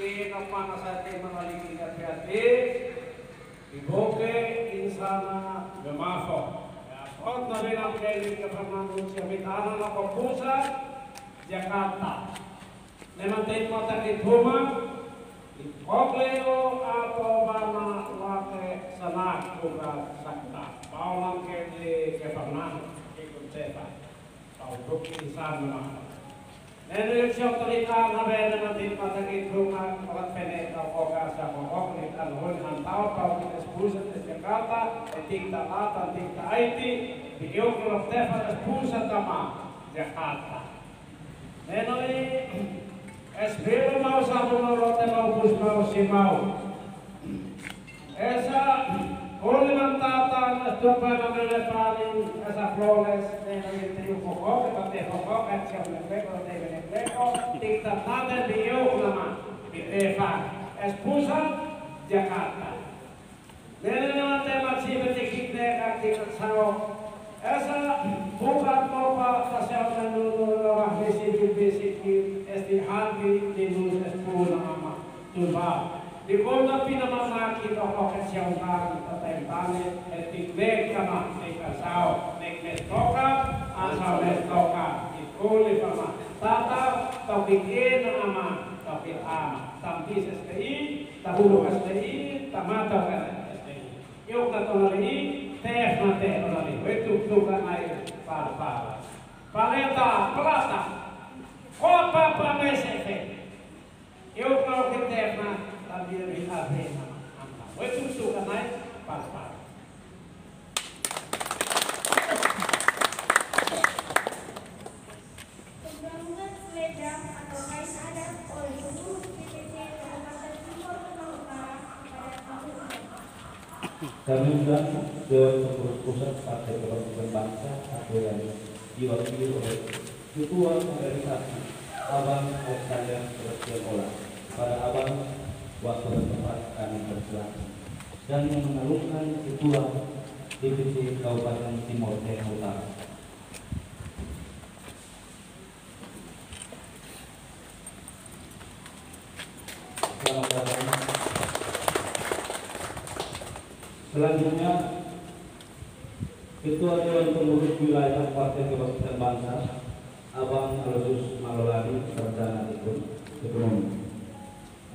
di kapana sa ating mga likigat-gati, iboke insana gamafo. At na rin ang kailig kapamanong siya mitana na Kapusa, Jakarta. Nemantay mo takit humang, Okleo ato bana wake sanak ugat sakta. Paulang kedi kepanan ikut sepa. Pau bukti sana. Nenu yung talita na bena natin patakit rumah kalat pene ka fokus sa pokok ni alhon antau pau kita sepuluh di Jakarta etik talata etik taiti video klub tefa sepuluh tama Jakarta. Nenu SBO mau satu mau mau bus mau si mau. Esa Oliman tata coba namanya paling esa flores dengan trio pokok seperti pokok kacau leko leko tikta nada bio nama Eva Espusa Jakarta. Dengan tema cipe tikitne kakti sao esa bukan mopa kasih dulu orang basic hati di lulus sepuluh nama coba di kota pinamamaki toko kesyaukan tatempane etiknek kama nekasao nekmestoka asal mestoka ikuli pama tata tabikin ama tapil ama tampis STI tahulu STI tamata STI yuk katonali tef mate onali wetuk tukan air par paleta plata Opa pameseke. Eu kalau kita na tabi riha rena. Wetu suka naik pas. Pembangunan Sledang atau kain adat oleh seluruh DPC Kabupaten Timur Tengah Utara pada tahun ini. Kami undang Dewan Pengurus Pusat Partai Kebangkitan Bangsa atau yang diwakili oleh Ketua Organisasi Abang Alexander Sebastian Olah. Pada Abang waktu dan tempat kami bersilakan dan yang mengalukan Ketua DPC Kabupaten Timur Tengah Utara. Selamat datang. Selanjutnya Ketua Dewan Pengurus Wilayah Partai Kebangkitan Bangsa Abang Aloysius Malolani Sarjana Ekonomi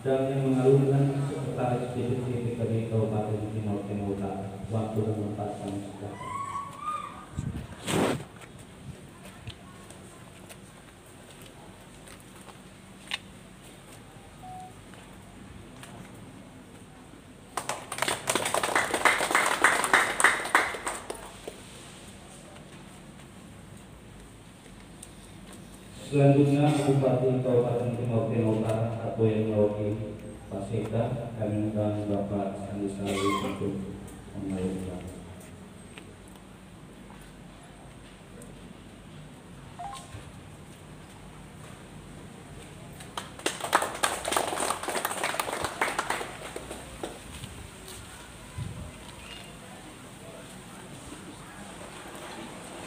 dan yang mengalurkan Sekretaris DPC PKB Kabupaten Timur Tengah Utara. Waktu dan tempat kami silakan. Selanjutnya Bupati Kabupaten Timur Tengah Utara atau yang mewakili Pak Sekda, kami undang Bapak Sandi Salawi untuk mengajukan.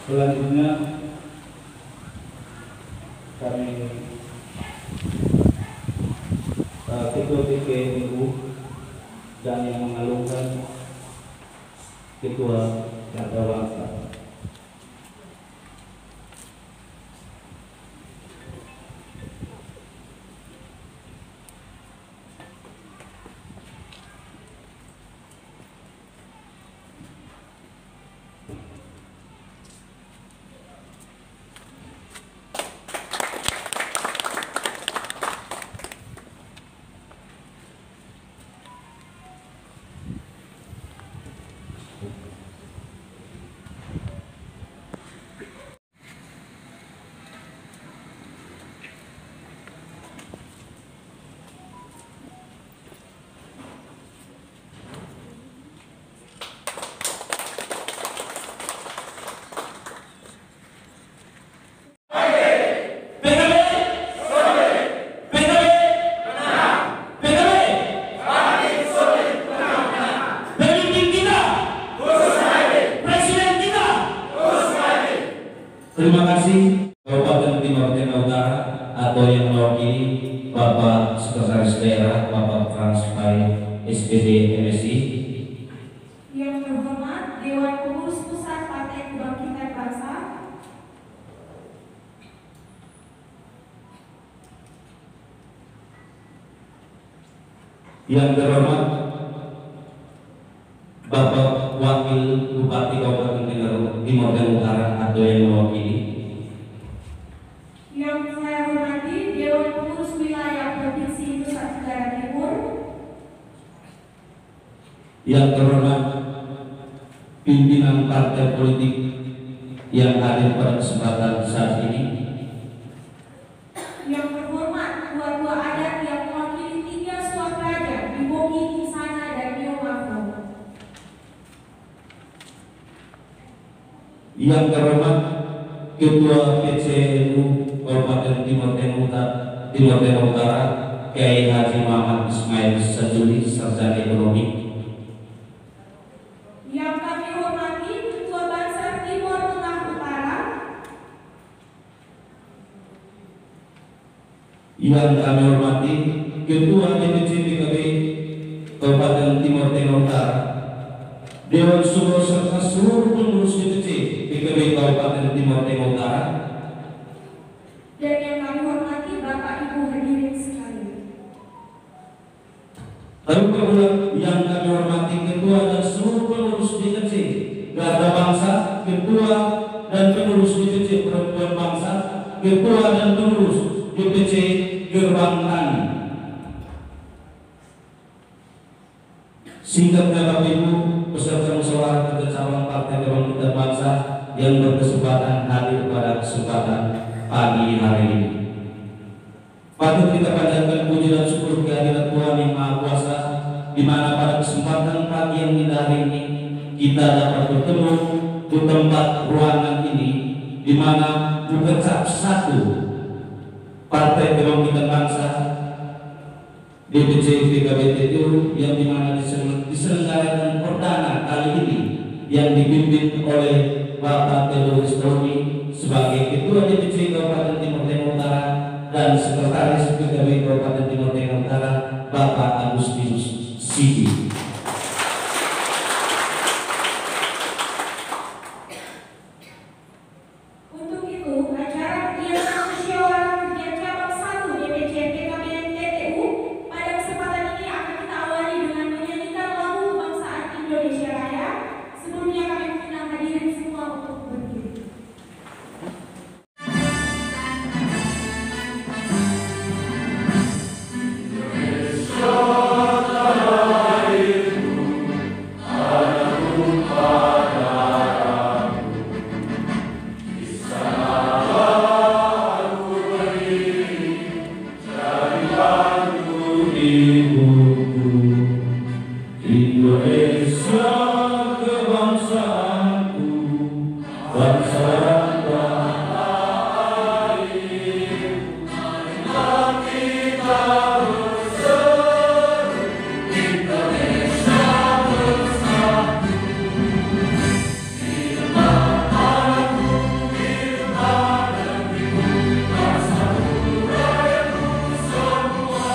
Selanjutnya kami Ketua DPU dan yang mengalungkan Ketua Garda Bangsa. Terima kasih Kabupaten Timur Tengah Utara atau yang mewakili Bapak Sekretaris Daerah Bapak Frans Pai, SPD MSI. Yang terhormat Dewan Pengurus Pusat Partai Kebangkitan Bangsa. Yang terhormat Bapak Wakil Bupati Kabupaten Timor Tengah Utara atau yang mewakili. Yang saya hormati Dewan Pengurus Wilayah Provinsi Nusa Tenggara Timur. Yang terhormat pimpinan partai politik yang hadir pada kesempatan saat ini. Yang terhormat tua-tua adat yang mewakili 3 swapraja di Bogi, Kisana, dan Biomafo. Yang terhormat Ketua PCNU Kabupaten Timor Tengah Utara, Kiai Haji Muhammad Ismail Sajuli, Sarjana Ekonomi. Yang kami hormati Ketua Bansar Timor Tengah Utara. Yang kami hormati Ketua DPC PKB Kabupaten Timor Tengah Utara, Dewan Suro serta seluruh pengurus DPC PKB Kabupaten Timor Tengah Utara. Dan yang kami hormati Bapak Ibu hadirin sekalian. Lalu kemudian yang kami hormati Ketua dan seluruh pengurus DPC Garda Bangsa, Ketua dan pengurus DPC Perempuan Bangsa, Ketua dan pengurus DPC Gerbang Tani. Singkatnya Bapak Ibu peserta musyawarah kerja cabang Partai Kebangkitan Bangsa yang berkesempatan hadir pada kesempatan pagi hari ini. Patut kita panjatkan puji dan syukur kehadiran Tuhan Yang Maha Kuasa, di mana pada kesempatan pagi yang indah hari ini kita dapat bertemu di tempat ruangan ini, di mana mengucap satu Partai Kebangkitan Bangsa DPC PKB TTU yang dimana diselenggarakan perdana kali ini yang dipimpin oleh Bapak Teodorus Romi sebagai Ketua DPC Kabupaten Timor Tengah Utara dan Sekretaris PKB Kabupaten Timor Tengah Utara Bapak Agustinus Sidi. Untuk itu, acara kegiatan musyawarah kerja cabang 1 DPC PKB TTU pada kesempatan ini akan kita awali dengan menyanyikan lagu kebangsaan Indonesia Raya. Sebelumnya kami mengundang hadirin semua untuk berdiri. Indonesia kebangsaanku, bangsa tanah air, marilah kita berseru, Indonesia bersatu. Firman aku, firman negeriku, bangsaku, rakyatku semua.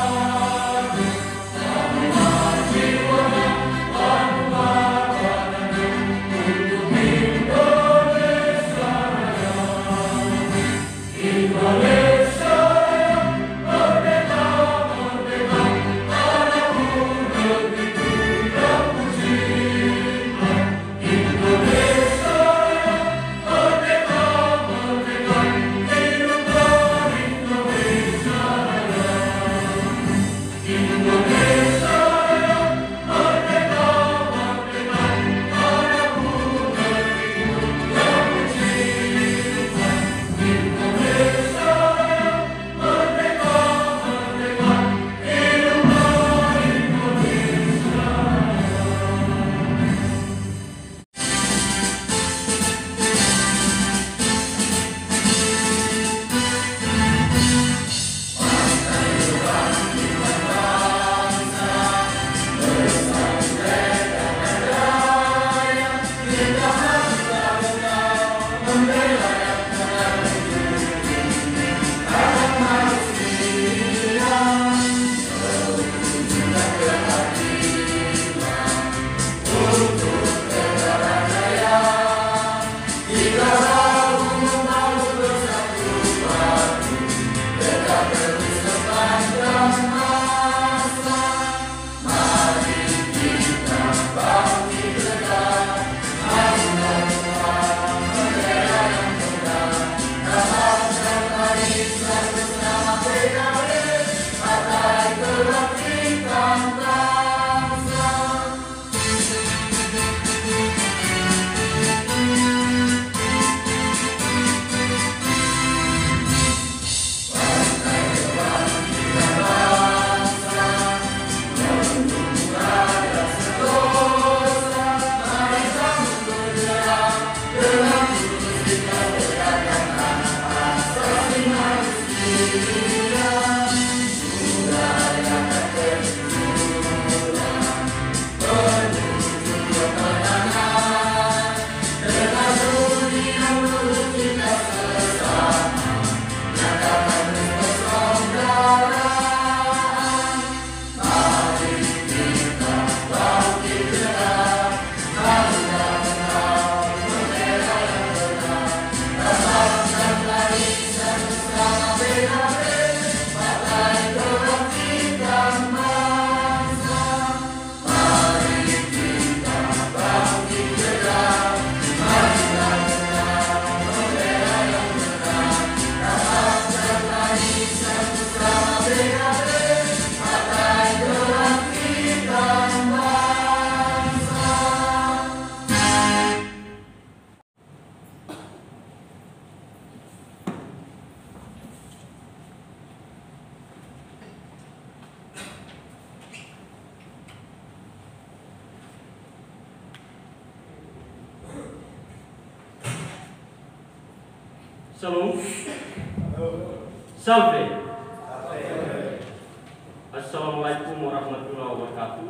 Shalom. Salve. Assalamualaikum warahmatullahi wabarakatuh.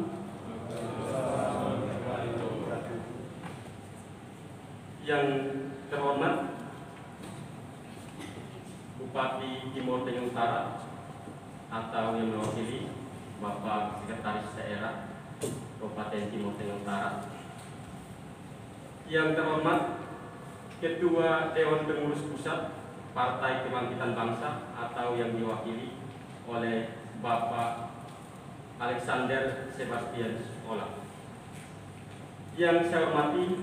Yang terhormat Bupati Timor Tengah Utara atau yang mewakili Bapak Sekretaris Daerah Kabupaten Timor Tengah Utara, yang terhormat Ketua Dewan Pengurus Pusat Partai Kebangkitan Bangsa atau yang diwakili oleh Bapak Alexander Sebastian Ola, yang saya hormati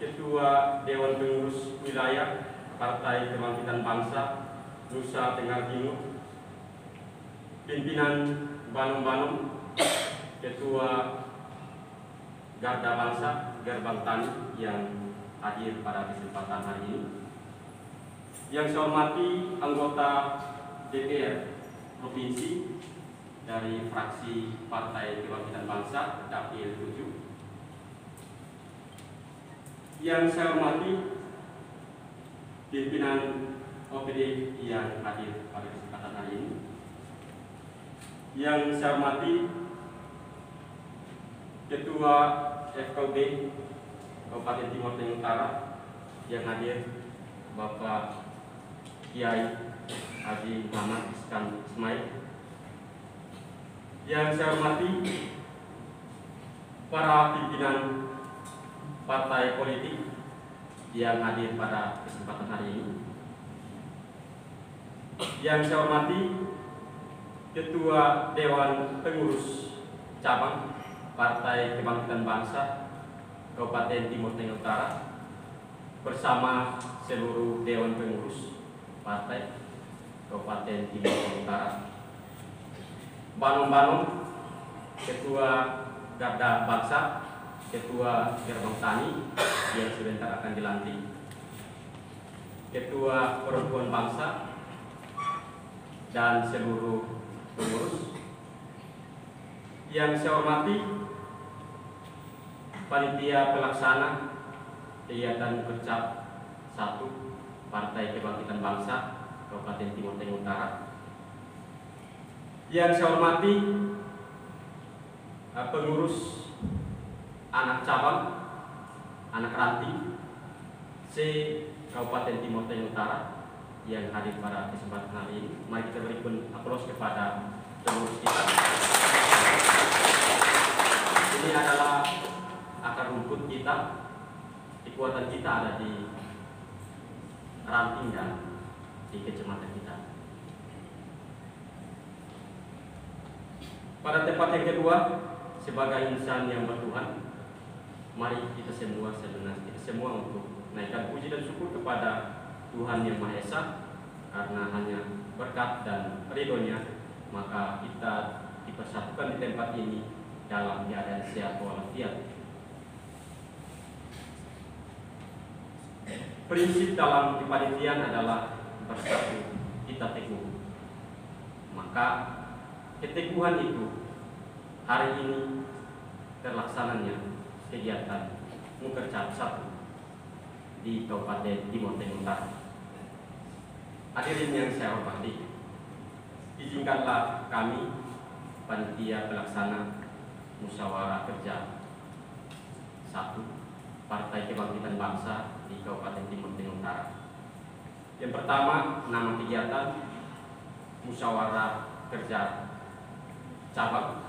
Ketua Dewan Pengurus Wilayah Partai Kebangkitan Bangsa Nusa Tenggara Timur, pimpinan Banum-Banum, Ketua Garda Bangsa Gerbang Tani yang hadir pada kesempatan hari ini, yang saya hormati anggota DPR Provinsi dari fraksi Partai Kebangkitan Bangsa Dapil 7, yang saya hormati pimpinan OPD yang hadir pada kesempatan hari ini, yang saya hormati Ketua FKB Kabupaten Timor Tengah Utara yang hadir Bapak Kiai Haji Muhammad Iskan Ismail, yang saya hormati para pimpinan partai politik yang hadir pada kesempatan hari ini, yang saya hormati Ketua Dewan Pengurus Cabang Partai Kebangkitan Bangsa Kabupaten Timor Tengah Utara bersama seluruh Dewan Pengurus Partai Kabupaten Timor Tengah Utara, Banum-Banum, Ketua Garda Bangsa, Ketua Gerbang Tani yang sebentar akan dilantik, Ketua Perempuan Bangsa, dan seluruh pengurus. Yang saya hormati Panitia Pelaksana Kegiatan Kerja 1 Partai Kebangkitan Bangsa Kabupaten Timor Tengah Utara. Yang saya hormati pengurus anak cabang, anak ranting C Kabupaten Timor Tengah Utara yang hadir pada kesempatan hari ini. Mari kita berikan aplaus kepada pengurus kita. Ini adalah akar rumput kita, kekuatan kita ada di ranting dan di kecamatan kita. Pada tempat yang kedua, sebagai insan yang bertuhan, mari kita semua untuk naikkan puji dan syukur kepada Tuhan Yang Maha Esa, karena hanya berkat dan ridho-Nya maka kita dipersatukan di tempat ini dalam keadaan sehat walafiat. Prinsip dalam kepanitiaan adalah bersatu kita teguh. Maka keteguhan itu hari ini terlaksananya kegiatan Mukercap 1 di Kabupaten Timor Tengah Utara. Hadirin yang saya hormati, izinkanlah kami Panitia Pelaksana Musyawarah Kerja 1 Partai Kebangkitan Bangsa di Kabupaten Timor Tengah Utara. Yang pertama, nama kegiatan Musyawarah Kerja Cabang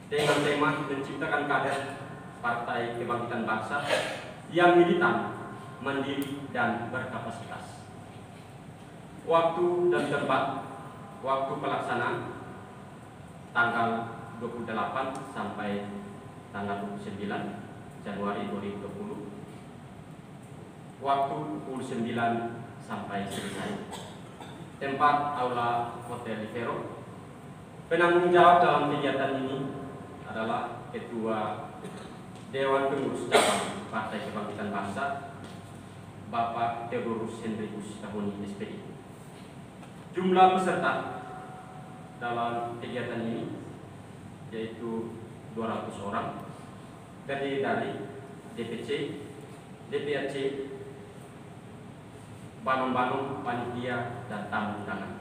dengan tema menciptakan kader Partai Kebangkitan Bangsa yang militan, mandiri, dan berkapasitas. Waktu dan tempat, waktu pelaksanaan tanggal 28 sampai tanggal 29 Januari 2020, waktu pukul 9 sampai selesai. Tempat Aula Hotel Vero. Penanggung jawab dalam kegiatan ini adalah Ketua Dewan Pengurus Cabang Partai Kebangkitan Bangsa Bapak Theodorus Hendrikus Kahuni SPD. Jumlah peserta dalam kegiatan ini yaitu 200 orang, terdiri dari DPC, DPRC, banung-banung, panitia, dan tamu undangan.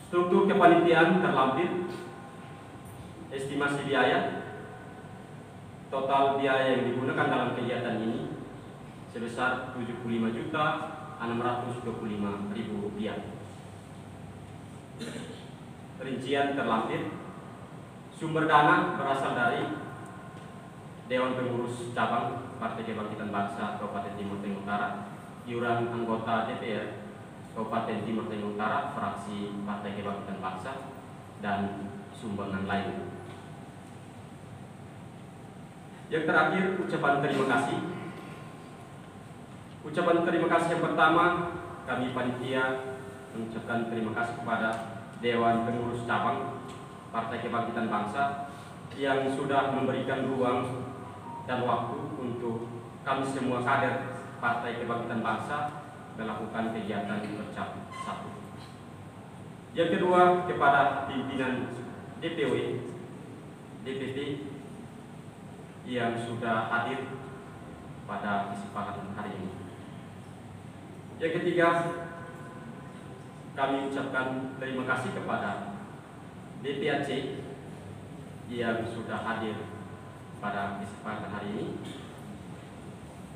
Struktur kepanitiaan terlampir, estimasi biaya, total biaya yang digunakan dalam kegiatan ini sebesar Rp75.625.000. Rincian terlampir, sumber dana berasal dari Dewan Pengurus Cabang Partai Kebangkitan Bangsa Kabupaten Timur Tengah Utara, iuran anggota DPR Kabupaten Timur Tengah Utara, fraksi Partai Kebangkitan Bangsa, dan sumbangan lain. Yang terakhir, ucapan terima kasih. Ucapan terima kasih yang pertama, kami panitia mengucapkan terima kasih kepada Dewan Pengurus Cabang Partai Kebangkitan Bangsa yang sudah memberikan ruang dan waktu untuk kami semua kader Partai Kebangkitan Bangsa melakukan kegiatan bercap satu. Yang kedua, kepada pimpinan DPW, DPP yang sudah hadir pada kesempatan hari ini. Yang ketiga, kami ucapkan terima kasih kepada DPAC yang sudah hadir pada kesempatan hari ini,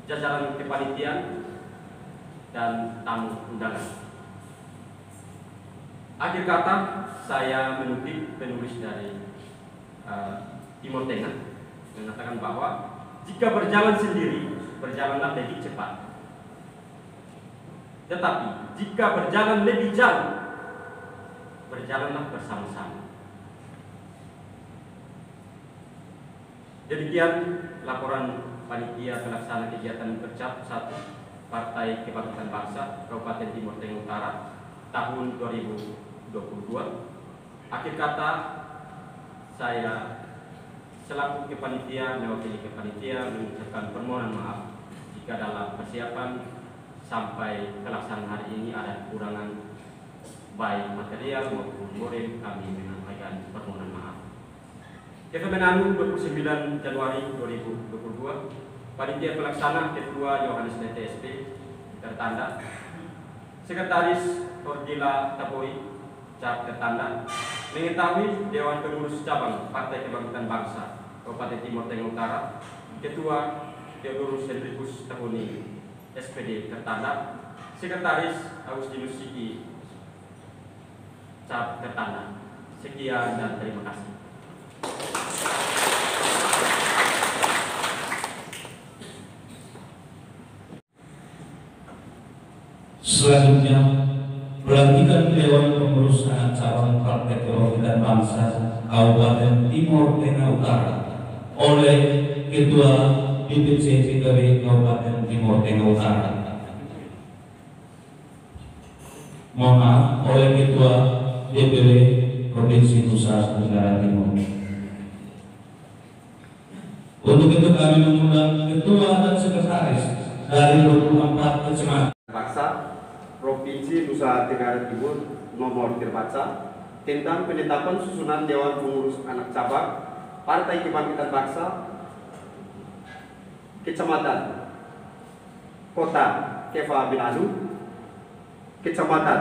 jajaran kepanitiaan, dan tamu undangan. Akhir kata, saya mengutip penulis dari Timur Tengah mengatakan bahwa jika berjalan sendiri, berjalanlah lebih cepat. Tetapi jika berjalan lebih jauh, berjalanlah bersama-sama. Demikian laporan panitia pelaksana kegiatan bercap 1 Partai Kebangkitan Bangsa Kabupaten Timur Tengah Utara tahun 2022. Akhir kata, saya selaku kepanitia mewakili kepanitia mengucapkan permohonan maaf jika dalam persiapan sampai pelaksanaan hari ini ada kekurangan baik material maupun moral. Kami menyampaikan permohonan maaf. Kemenangan 29 Januari 2022. Panitia pelaksana Ketua Yohanes Nete SP tertanda, Sekretaris Ordila Tapoi Cap tertanda, mengetahui Dewan Pengurus Cabang Partai Kebangkitan Bangsa Kabupaten Timur Tengah Utara, Ketua Theodorus Hendrikus Tahuni SPD tertanda, Sekretaris Agustinus Siki Cap tertanda. Sekian dan terima kasih. Selanjutnya, pelantikan Dewan Pengurus Anak Cabang Partai Kebangkitan Bangsa Kabupaten Timur Tengah Utara oleh Ketua DPC PKB Kabupaten Timur Tengah Utara. Mohon maaf, oleh Ketua DPW Provinsi Nusa Tenggara Timur. Untuk itu kami mengundang Ketua dan Sekretaris dari 24 kecamatan Bangsa Provinsi Nusa Tenggara Timur nomor terbaca tentang penetapan susunan Dewan Pengurus Anak Cabang Partai Kebangkitan Bangsa Kecamatan Kota Keva Belalu, Kecamatan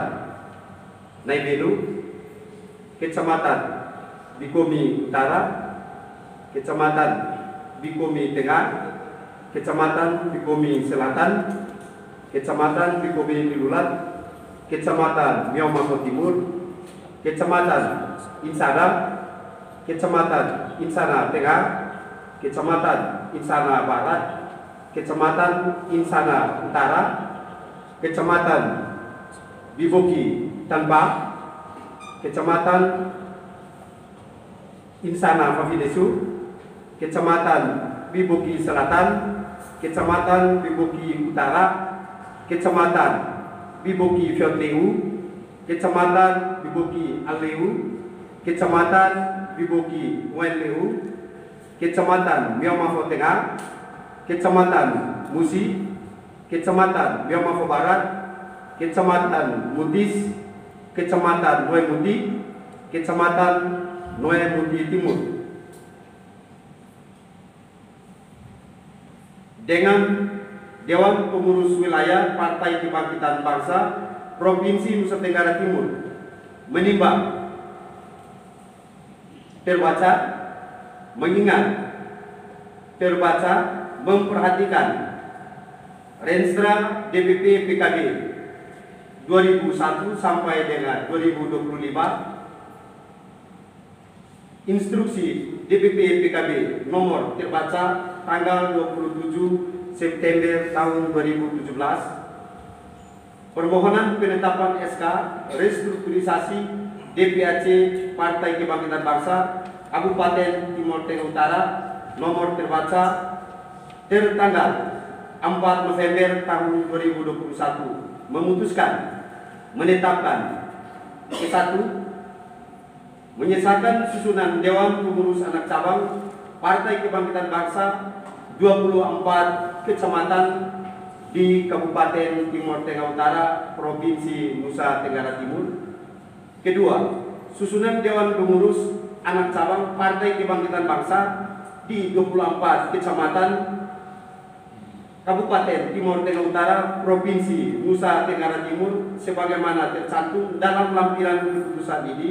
Naibelu, Kecamatan Bikomi Utara, Kecamatan Bikomi Tengah, Kecamatan Bikomi Selatan, Kecamatan Bikomi Lilulat, Kecamatan Miaumako Timur, Kecamatan Insana, Kecamatan Insana Tengah, Kecamatan Insana Barat, Kecamatan Insana Utara, Kecamatan Biboki Tanpa, Kecamatan Insana Fafidesu, Kecamatan Biboki Selatan, Kecamatan Biboki Utara, Kecamatan Biboki Fiatleu, Kecamatan Biboki Aleu, Kecamatan Biboki Wenleu, Kecamatan Miaumako Tengah, Kecamatan Musi, Kecamatan Miaumako Barat, Kecamatan Mutis, Kecamatan Noe Muti, Kecamatan Noe Muti Timur. dengan Dewan Pengurus Wilayah Partai Kebangkitan Bangsa Provinsi Nusa Tenggara Timur menimbang, terbaca, mengingat, terbaca, memperhatikan Renstra DPP PKB 2001 sampai dengan 2025, Instruksi DPP PKB nomor terbaca tanggal 27 September tahun 2017, permohonan penetapan SK restrukturisasi DPAC Partai Kebangkitan Bangsa Kabupaten Timor Tengah Utara nomor terbaca tertanggal 4 November tahun 2021 memutuskan menetapkan ke-1, mengesahkan susunan Dewan Pengurus Anak Cabang Partai Kebangkitan Bangsa 24 kecamatan di Kabupaten Timor Tengah Utara Provinsi Nusa Tenggara Timur. Kedua, susunan Dewan Pengurus Anak Cabang Partai Kebangkitan Bangsa di 24 kecamatan Kabupaten Timor Tengah Utara Provinsi Nusa Tenggara Timur sebagaimana tercantum dalam lampiran keputusan ini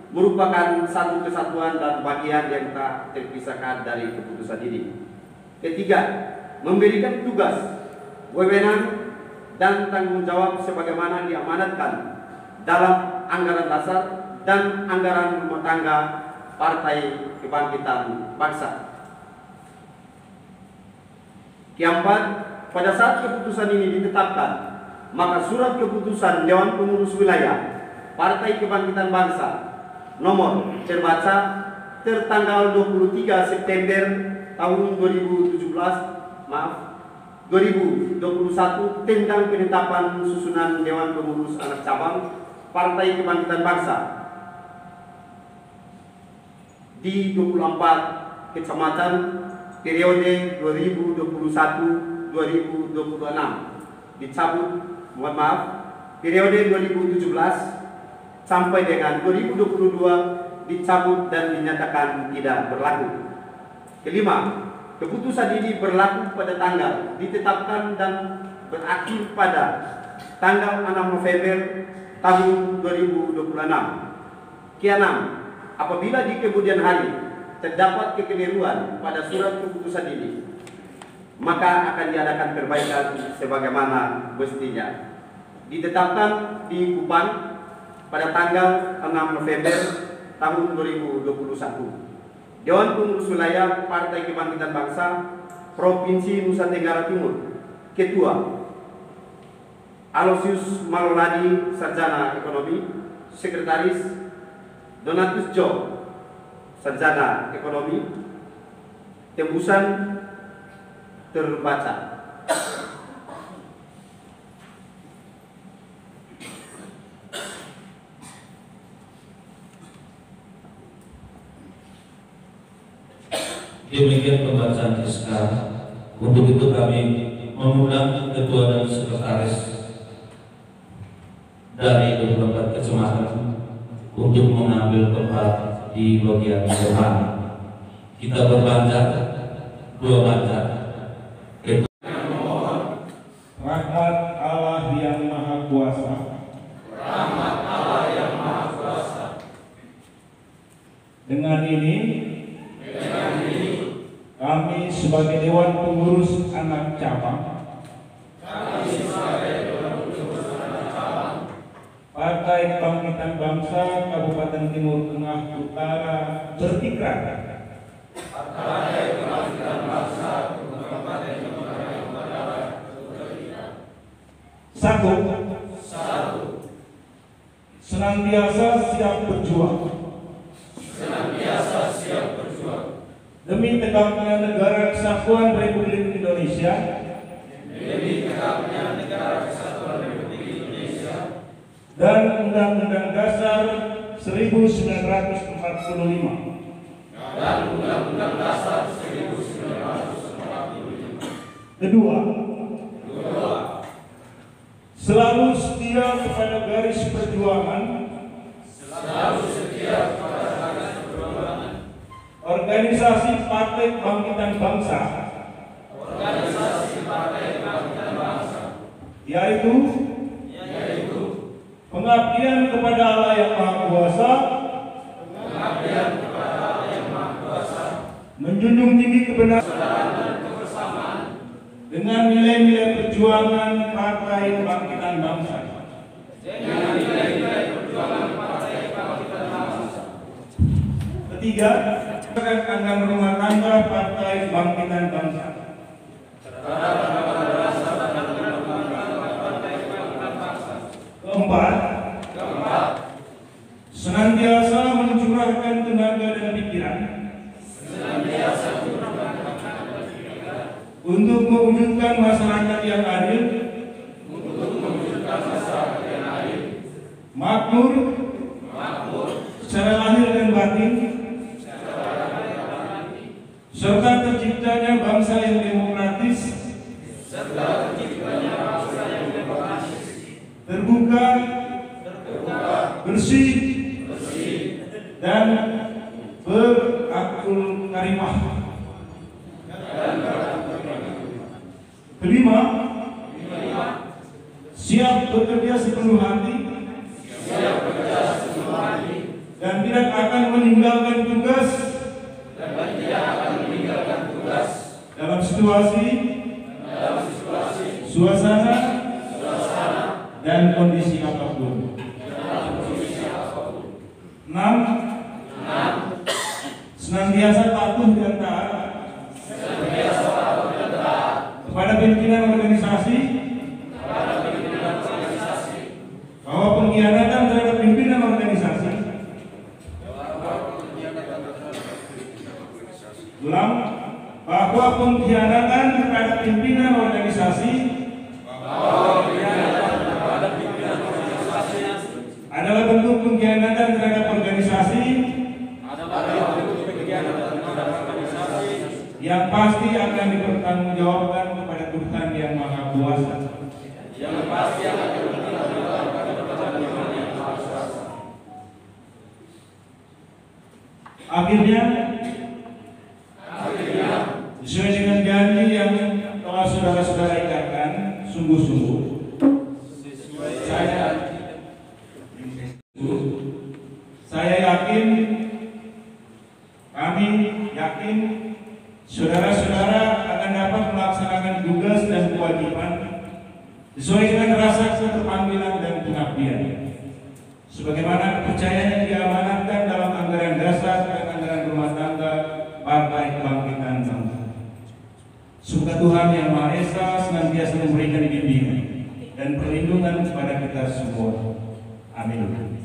merupakan satu kesatuan dan bagian yang tak terpisahkan dari keputusan ini. Ketiga, memberikan tugas, wewenang dan tanggung jawab sebagaimana diamanatkan dalam anggaran dasar dan anggaran rumah tangga Partai Kebangkitan Bangsa. Keempat, pada saat keputusan ini ditetapkan, maka surat keputusan Dewan Pengurus Wilayah Partai Kebangkitan Bangsa nomor terbaca tertanggal 23 September tahun 2021 tentang penetapan susunan Dewan Pengurus Anak Cabang Partai Kebangkitan Bangsa di 24 kecamatan periode 2021-2026 dicabut, periode 2017 sampai dengan 2022 dicabut dan dinyatakan tidak berlaku. Kelima, keputusan ini berlaku pada tanggal ditetapkan dan berakhir pada tanggal 6 November tahun 2026. Keenam, apabila di kemudian hari terdapat kekeliruan pada surat keputusan ini, maka akan diadakan perbaikan sebagaimana mestinya. Ditetapkan di Kupang pada tanggal 6 November tahun 2021. Dewan Pengurus Wilayah Partai Kebangkitan Bangsa Provinsi Nusa Tenggara Timur. Ketua Aloysius Maloladi, Sarjana Ekonomi. Sekretaris Donatus Jo, Sarjana Ekonomi. Tembusan terbaca. Demikian pembacaan SK. Untuk itu kami mengundang ketua dan sekretaris dari 24 kecamatan untuk mengambil tempat di bagian depan. Kita berbanja, dua banja. Rahmat Allah yang Maha Kuasa. Rahmat Allah yang Maha Kuasa. Dengan ini kami sebagai Dewan Pengurus Anak Cabang Partai Kebangkitan Bangsa Kabupaten Timur Tengah Utara berikrar satu, senantiasa siap berjuang demi tegaknya negara kesatuan Republik Indonesia, dan Undang-Undang Dasar 1945. Kedua, selalu setia kepada garis perjuangan organisasi Partai Kebangkitan Bangsa yaitu pengabdian kepada Allah yang Maha Kuasa, menjunjung tinggi kebenaran dengan nilai-nilai perjuangan Partai Kebangkitan Bangsa. Ketiga, anggaran rumah tangga Partai Kebangkitan Bangsa. Keempat, senantiasa mencurahkan tenaga dan pikiran untuk mewujudkan masyarakat yang adil, makmur secara lahir dan batin, serta terciptanya bangsa yang demokratis, terbuka, bersih, dan berakhlak karimah. Kelima, siap bekerja sepenuh hati dan tidak akan meninggalkan tugas dalam situasi, suasana, dan kondisi apapun. 6. Senantiasa patuh dan taat kepada pimpinan organisasi, bahwa pengkhianatan terhadap pimpinan organisasi, bahwa pengkhianatan terhadap pimpinan organisasi adalah bentuk pengkhianatan terhadap organisasi yang pasti akan dipertanggungjawabkan kepada Tuhan yang Maha Kuasa. Akhirnya, sesuai dengan janji yang telah saudara-saudara ikatkan, sungguh-sungguh saya yakin, kami yakin saudara-saudara akan dapat melaksanakan tugas dan kewajiban sesuai dengan rasa keterpanggilan dan pengabdian, sebagaimana kepercayaan yang diamanatkan dalam anggaran dasar dan anggaran rumah tangga Partai Kebangkitan Bangsa. Semoga Tuhan yang Maha Esa senantiasa memberikan bimbingan dan perlindungan kepada kita semua. Amin.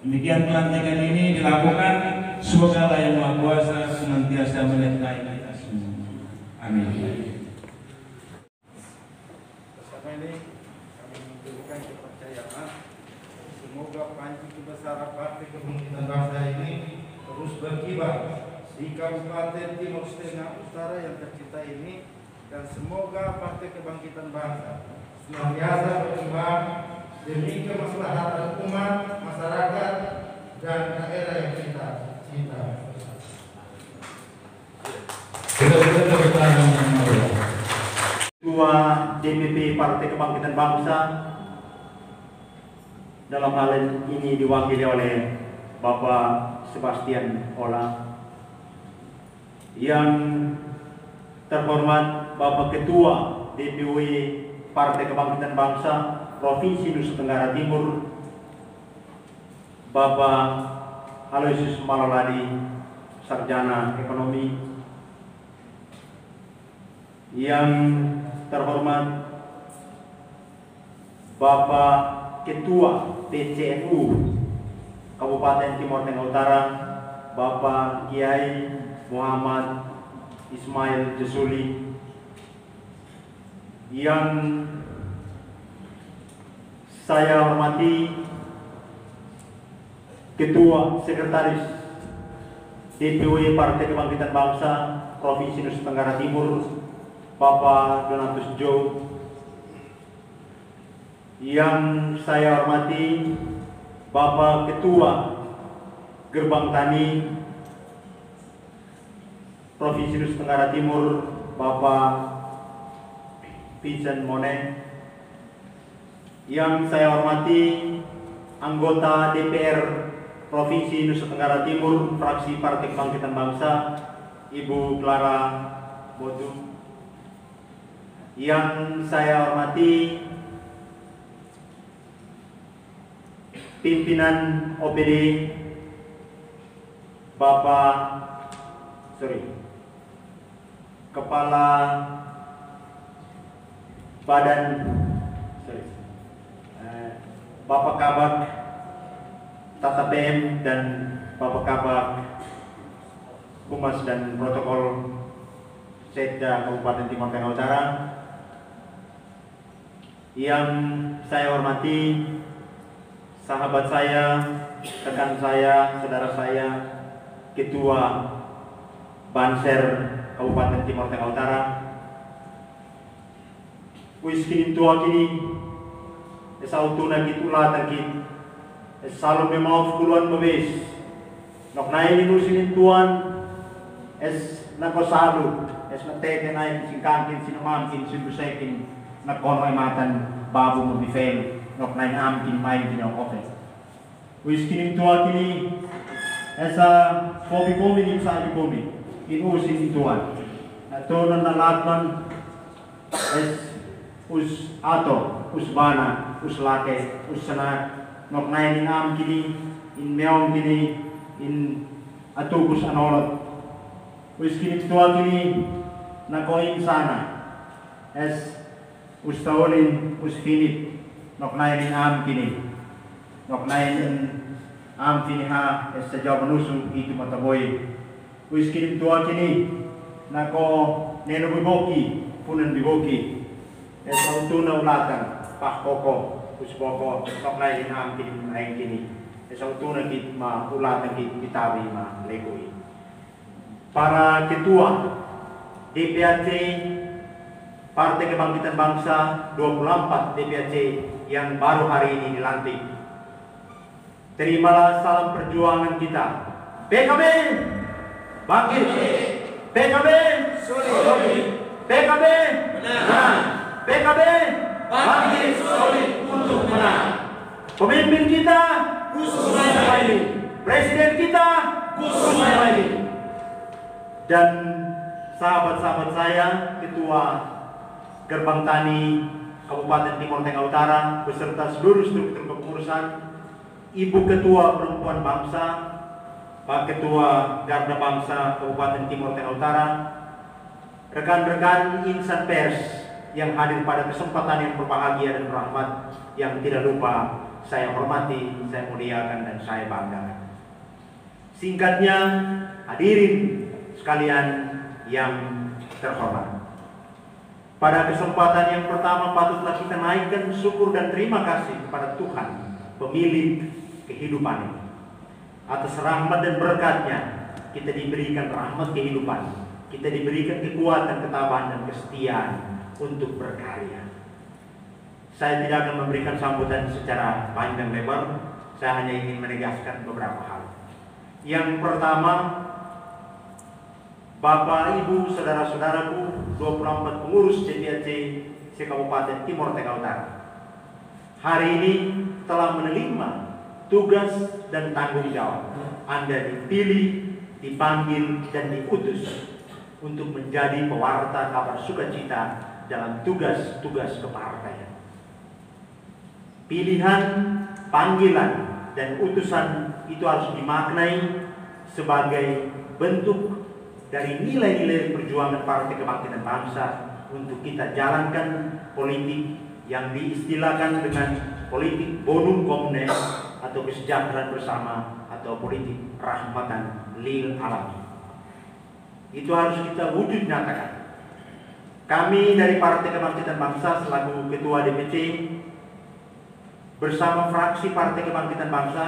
Demikian pelantikan ini dilakukan, semoga Allah yang Maha Kuasa senantiasa menyertai kita semua. Amin. Bersama ini kami memberikan kepercayaan semoga panji kebesaran Partai Kebangkitan Bangsa ini terus berkibar di Kabupaten Timur Tengah Utara yang tercinta ini, dan semoga Partai Kebangkitan Bangsa senantiasa berkembang demi kemaslahatan umat, masyarakat, dan daerah yang kita cinta. Ketua DPP Partai Kebangkitan Bangsa dalam hal ini diwakili oleh Bapak Sebastian Ola, yang terhormat Bapak Ketua DPW Partai Kebangkitan Bangsa Provinsi Nusa Tenggara Timur, Bapak Aloysius Malaladi, Sarjana Ekonomi, yang terhormat Bapak Ketua PCNU Kabupaten Timur Tengah Utara, Bapak Kiai Muhammad Ismail Jesuli, yang saya hormati Ketua Sekretaris DPW Partai Kebangkitan Bangsa Provinsi Nusa Tenggara Timur, Bapak Donatus Jo, yang saya hormati Bapak Ketua Gerbang Tani Provinsi Nusa Tenggara Timur, Bapak Vincent Monet. Yang saya hormati anggota DPR Provinsi Nusa Tenggara Timur, fraksi Partai Kebangkitan Bangsa, Ibu Clara Bodu. Yang saya hormati pimpinan OPD Kepala Badan Bapak Kabak Tata PM dan Bapak Kabak Humas dan Protokol Setda Kabupaten Timur Tengah Utara. Yang saya hormati sahabat saya, rekan saya, saudara saya, Ketua Banser Kabupaten Timur Tengah Utara. Wis kini tua kini esautuna gitulah takit esalom memau puluhan mabes nok naik itu sini tuan es nako salu es natete naik singkangkin sinumamkin sinbusekin nakonoy matan babu mabifel nok naik amkin main kinong oke. Wis kini tua kini esa komi ni sa komi inusin tuan atonan na latman es us ato us bana us lake us sanat nok nain am kini in meong kini in atukus anolot us kini tua kini nakoin sana es us taolin us finit nok nain am kini nok nain am kini ha es sejauh menusu itu mataboy us kini tua kini nako neno biboki punan biboki es autuna ulatan pak koko us koko nok nain am kini nain kini es autuna kit ma ulatan kit bitawi ma legoi. Para ketua DPRC Partai Kebangkitan Bangsa 24 DPRC yang baru hari ini dilantik, terimalah salam perjuangan kita. PKB bangkit, PKB solid, PKB menang, PKB bangkit solid untuk menang. Pemimpin kita Gus Muhaimin, Presiden kita Gus Muhaimin, dan sahabat-sahabat saya, Ketua Gerbang Tani Kabupaten Timur Tengah Utara beserta seluruh struktur kepengurusan, Ibu Ketua Perempuan Bangsa, Pak Ketua Garda Bangsa Kabupaten Timur Tengah Utara, rekan-rekan insan pers yang hadir pada kesempatan yang berbahagia dan berahmat, yang tidak lupa saya hormati, saya muliakan, dan saya banggakan. Singkatnya, hadirin sekalian yang terhormat, pada kesempatan yang pertama patutlah kita naikkan syukur dan terima kasih kepada Tuhan, pemilik kehidupan ini. Atas rahmat dan berkatnya, kita diberikan rahmat kehidupan, kita diberikan kekuatan, ketabahan, dan kesetiaan untuk berkarya. Saya tidak akan memberikan sambutan secara panjang lebar, saya hanya ingin menegaskan beberapa hal. Yang pertama, Bapak, Ibu, saudara-saudaraku, 24 pengurus DPRC se-Kabupaten Timur Tengah Utara, hari ini telah menerima tugas dan tanggung jawab. Anda dipilih, dipanggil, dan diutus untuk menjadi pewarta kabar sukacita dalam tugas-tugas kepartaian. Pilihan, panggilan, dan utusan itu harus dimaknai sebagai bentuk dari nilai-nilai perjuangan Partai Kebangkitan Bangsa untuk kita jalankan politik yang diistilahkan dengan politik bonum communes atau kesejahteraan bersama atau politik rahmatan lil alamin. Itu harus kita wujud nyatakan. Kami dari Partai Kebangkitan Bangsa selaku Ketua DPC bersama fraksi Partai Kebangkitan Bangsa,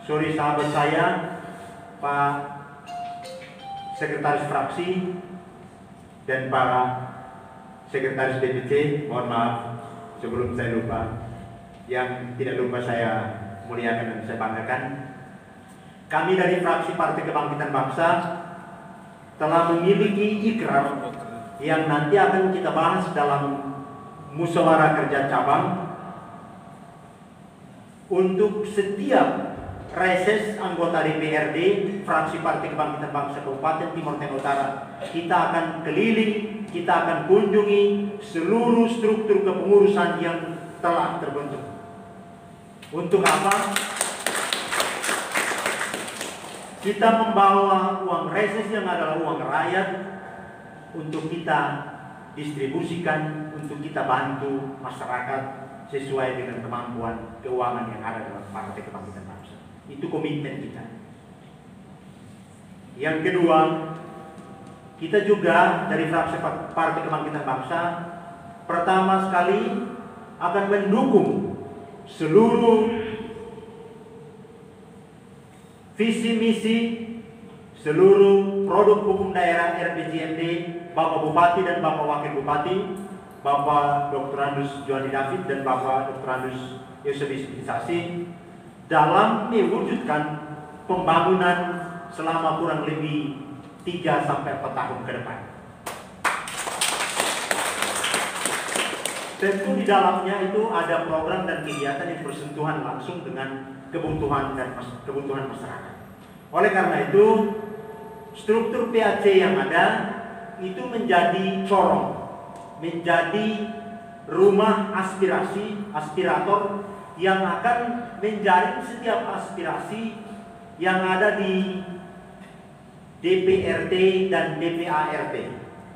sore sahabat saya Pak Sekretaris Fraksi dan para Sekretaris DPC, mohon maaf sebelum saya lupa, yang tidak lupa saya muliakan dan saya banggakan. Kami dari fraksi Partai Kebangkitan Bangsa telah memiliki ikrar yang nanti akan kita bahas dalam musyawarah kerja cabang untuk setiap reses anggota DPRD fraksi Partai Kebangkitan Bangsa Kabupaten Timur Tengah Utara, kita akan keliling, kita akan kunjungi seluruh struktur kepengurusan yang telah terbentuk. Untuk apa? Kita membawa uang reses yang adalah uang rakyat untuk kita distribusikan, untuk kita bantu masyarakat sesuai dengan kemampuan keuangan yang ada dalam Partai Kebangkitan Bangsa. Itu komitmen kita. Yang kedua, kita juga dari fraksi Partai Kebangkitan Bangsa pertama sekali akan mendukung seluruh visi misi seluruh produk hukum daerah RPJMD Bapak Bupati dan Bapak Wakil Bupati, Bapak Dr. Andus Johanni David dan Bapak Dr. Andus Yusuf Isasi dalam mewujudkan pembangunan selama kurang lebih 3 sampai 4 tahun ke depan. Tentu di dalamnya itu ada program dan kegiatan yang bersentuhan langsung dengan kebutuhan masyarakat. Oleh karena itu, struktur PAC yang ada itu menjadi corong, menjadi rumah aspirasi, aspirator yang akan menjaring setiap aspirasi yang ada di DPRT dan DPART,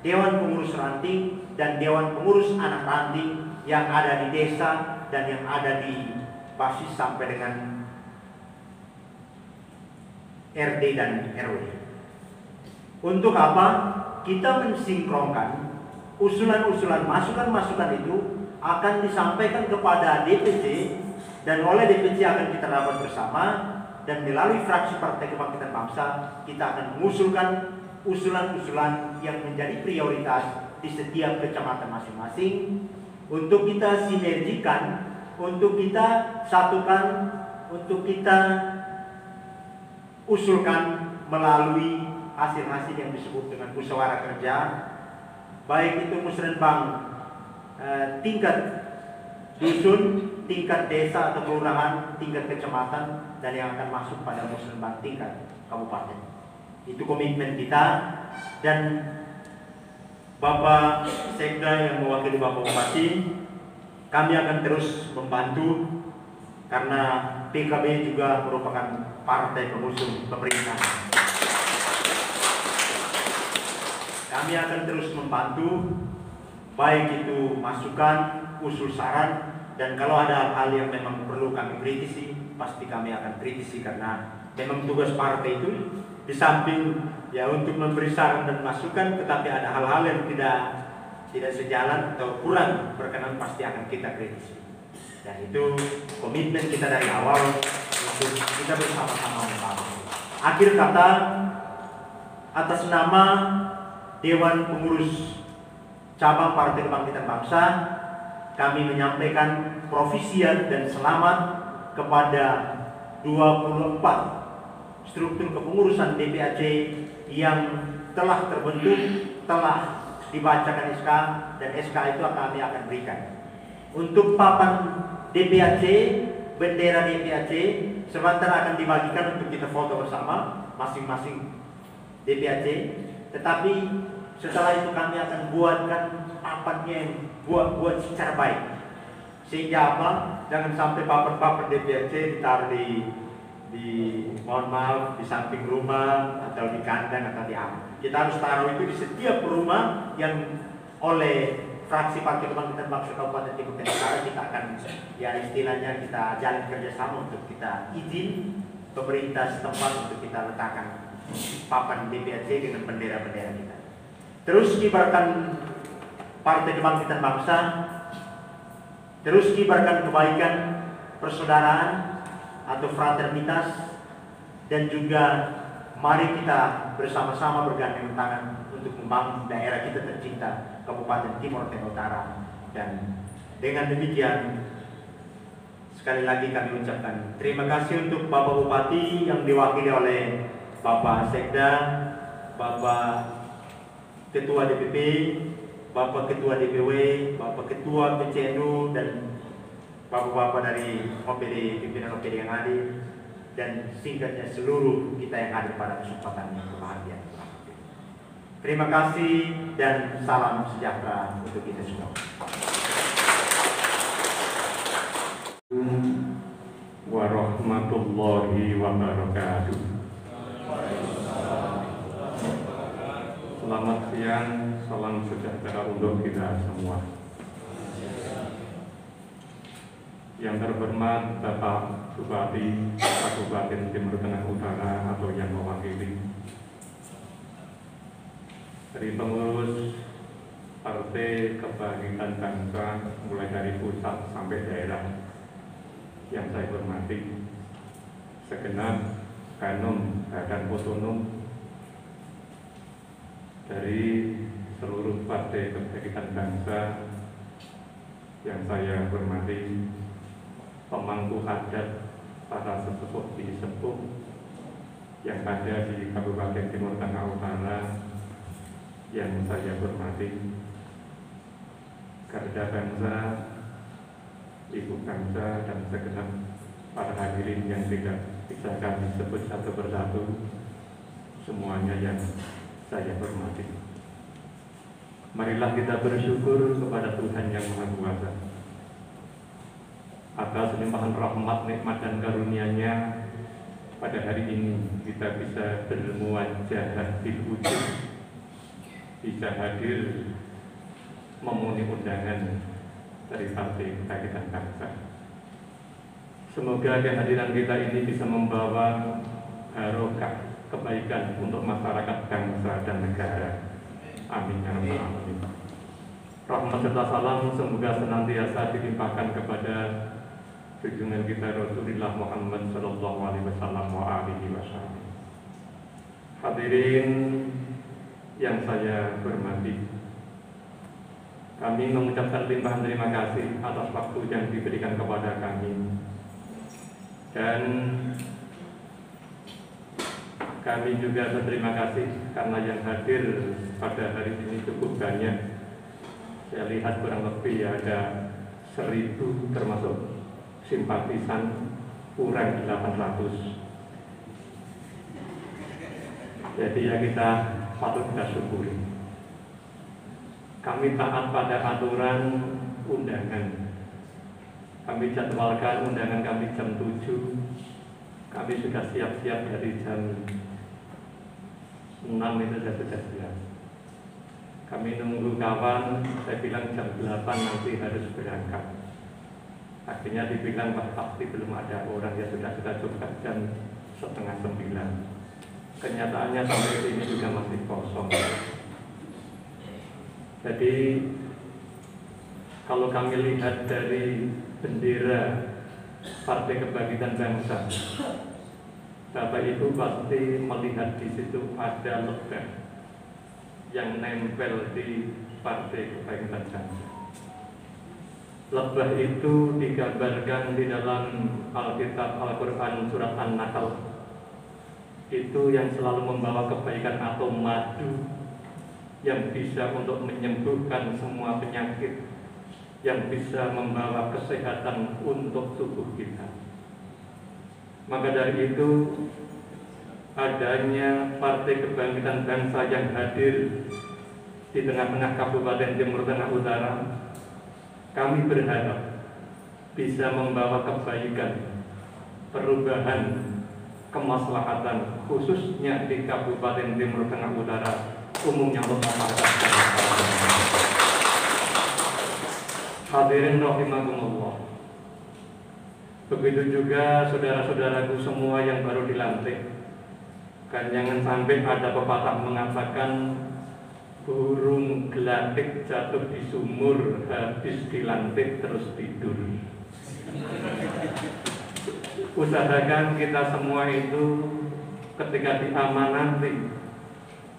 Dewan Pengurus Ranting dan Dewan Pengurus Anak Ranting yang ada di desa dan yang ada di basis sampai dengan RT dan RW. Untuk apa? Kita mensinkronkan usulan-usulan, masukan-masukan itu akan disampaikan kepada DPC dan oleh DPC akan kita rapat bersama, dan melalui fraksi Partai Kebangkitan Bangsa kita akan mengusulkan usulan-usulan yang menjadi prioritas di setiap kecamatan masing-masing untuk kita sinergikan, untuk kita satukan, untuk kita usulkan melalui hasil-hasil yang disebut dengan musyawarah kerja, baik itu musrenbang tingkat dusun, tingkat desa atau kelurahan, tingkat kecamatan, dan yang akan masuk pada musrenbang tingkat kabupaten. Itu komitmen kita, dan Bapak Sekda yang mewakili Bapak Bupati, kami akan terus membantu karena PKB juga merupakan partai pengusung pemerintah. Kami akan terus membantu, baik itu masukan, usul saran, dan kalau ada hal yang memang perlu kami kritisi, pasti kami akan kritisi karena memang tugas partai itu di samping ya untuk memberi saran dan masukan, tetapi ada hal-hal yang tidak sejalan atau kurang berkenan pasti akan kita kritisi. Dan itu komitmen kita dari awal untuk kita bersama-sama membangun. Akhir kata, atas nama Dewan Pengurus Cabang Partai Kebangkitan Bangsa, kami menyampaikan provisian dan selamat kepada 24 struktur kepengurusan DPAC yang telah terbentuk, telah dibacakan SK, dan SK itu kami akan berikan. Untuk papan DPAC, bendera DPAC sementara akan dibagikan untuk kita foto bersama masing-masing DPAC, tetapi setelah itu kami akan buatkan papannya buat secara baik, sehingga apa? Jangan sampai papan-papan DPAC ditaruh di mohon maaf di samping rumah atau di kandang atau di apa. Kita harus taruh itu di setiap rumah yang oleh fraksi Partai Kebangkitan Bangsa Kabupaten Timur Tengah Utara. Kita akan ya istilahnya kita jalin kerjasama untuk kita izin pemerintah setempat untuk kita letakkan papan DPAC dengan bendera-bendera kita. Terus kibarkan Partai Kebangkitan Bangsa, terus kibarkan kebaikan, persaudaraan atau fraternitas, dan juga mari kita bersama-sama bergandeng tangan untuk membangun daerah kita tercinta, Kabupaten Timur Tengah Utara. Dan dengan demikian sekali lagi kami ucapkan terima kasih untuk Bapak Bupati yang diwakili oleh Bapak Sekda, Bapak Ketua DPP, Bapak Ketua DPW, Bapak Ketua PCNU, dan Bapak-bapak dari OPD, pimpinan OPD yang hadir, dan singkatnya seluruh kita yang hadir pada kesempatan yang berbahagia. Terima kasih dan salam sejahtera untuk kita semua. Warahmatullahi wabarakatuh. Selamat siang, salam sejahtera untuk kita semua. Yang terhormat Bapak Bupati Kabupaten Timur Tengah Utara atau yang mewakili, dari pengurus Partai Kebangkitan Bangsa mulai dari pusat sampai daerah yang saya hormati, segenap Kanum Badan Otonom dari seluruh Partai Kebangkitan Bangsa yang saya hormati, pemangku adat, para sesepuh di sepuh yang ada di Kabupaten Timur Tengah Utara yang saya hormati, Garda Bangsa, Ibu Bangsa, dan segenap para hadirin yang tidak bisa kami sebut satu persatu, semuanya yang saya hormati. Marilah kita bersyukur kepada Tuhan Yang Maha Kuasa atas limpahan rahmat, nikmat, dan karunia-Nya. Pada hari ini kita bisa bermuajah di wujud, bisa hadir memenuhi undangan dari Partai Kebangkitan Bangsa. Semoga kehadiran kita ini bisa membawa barokah kebaikan untuk masyarakat, bangsa, dan negara. Amin ya rabbal alamin. Rahmat serta salam semoga senantiasa dilimpahkan kepada junjungan kita Rasulullah Muhammad sallallahu alaihi wasallam wa alihi wasallam. Hadirin yang saya hormati, kami mengucapkan limpahan terima kasih atas waktu yang diberikan kepada kami, dan kami juga berterima kasih karena yang hadir pada hari ini cukup banyak. Saya lihat kurang lebih ada 1.000 termasuk simpatisan, kurang 800. Jadi ya kita patut kita syukuri. Kami taat pada aturan undangan. Kami jadwalkan undangan kami jam 7. Kami sudah siap-siap dari jam 6 itu saya sudah siap. Kami nunggu kawan, saya bilang jam 8 nanti harus berangkat. Akhirnya dibilang pasti belum ada orang, ya sudah kita coba jam 8:30. Kenyataannya sampai sini juga masih kosong. Jadi kalau kami lihat dari bendera Partai Kebangkitan Bangsa, Bapak Ibu pasti melihat di situ ada lebah yang nempel di Partai Kebangkitan Bangsa. Lebah itu digambarkan di dalam Alkitab Al-Quran surat An-Nahl. Itu yang selalu membawa kebaikan atau madu yang bisa untuk menyembuhkan semua penyakit, yang bisa membawa kesehatan untuk tubuh kita. Maka dari itu, adanya Partai Kebangkitan Bangsa yang hadir di tengah-tengah Kabupaten Timur Tengah Utara, kami berharap bisa membawa kebaikan, perubahan, kemaslahatan, khususnya di Kabupaten Timur Tengah Utara, umumnya untuk masyarakat. Hadirin rahimakumullah. Begitu juga saudara-saudaraku semua yang baru dilantik. Kan jangan sampai ada pepatah mengatakan burung gelatik jatuh di sumur, habis dilantik terus tidur. Usahakan kita semua itu ketika diamanati,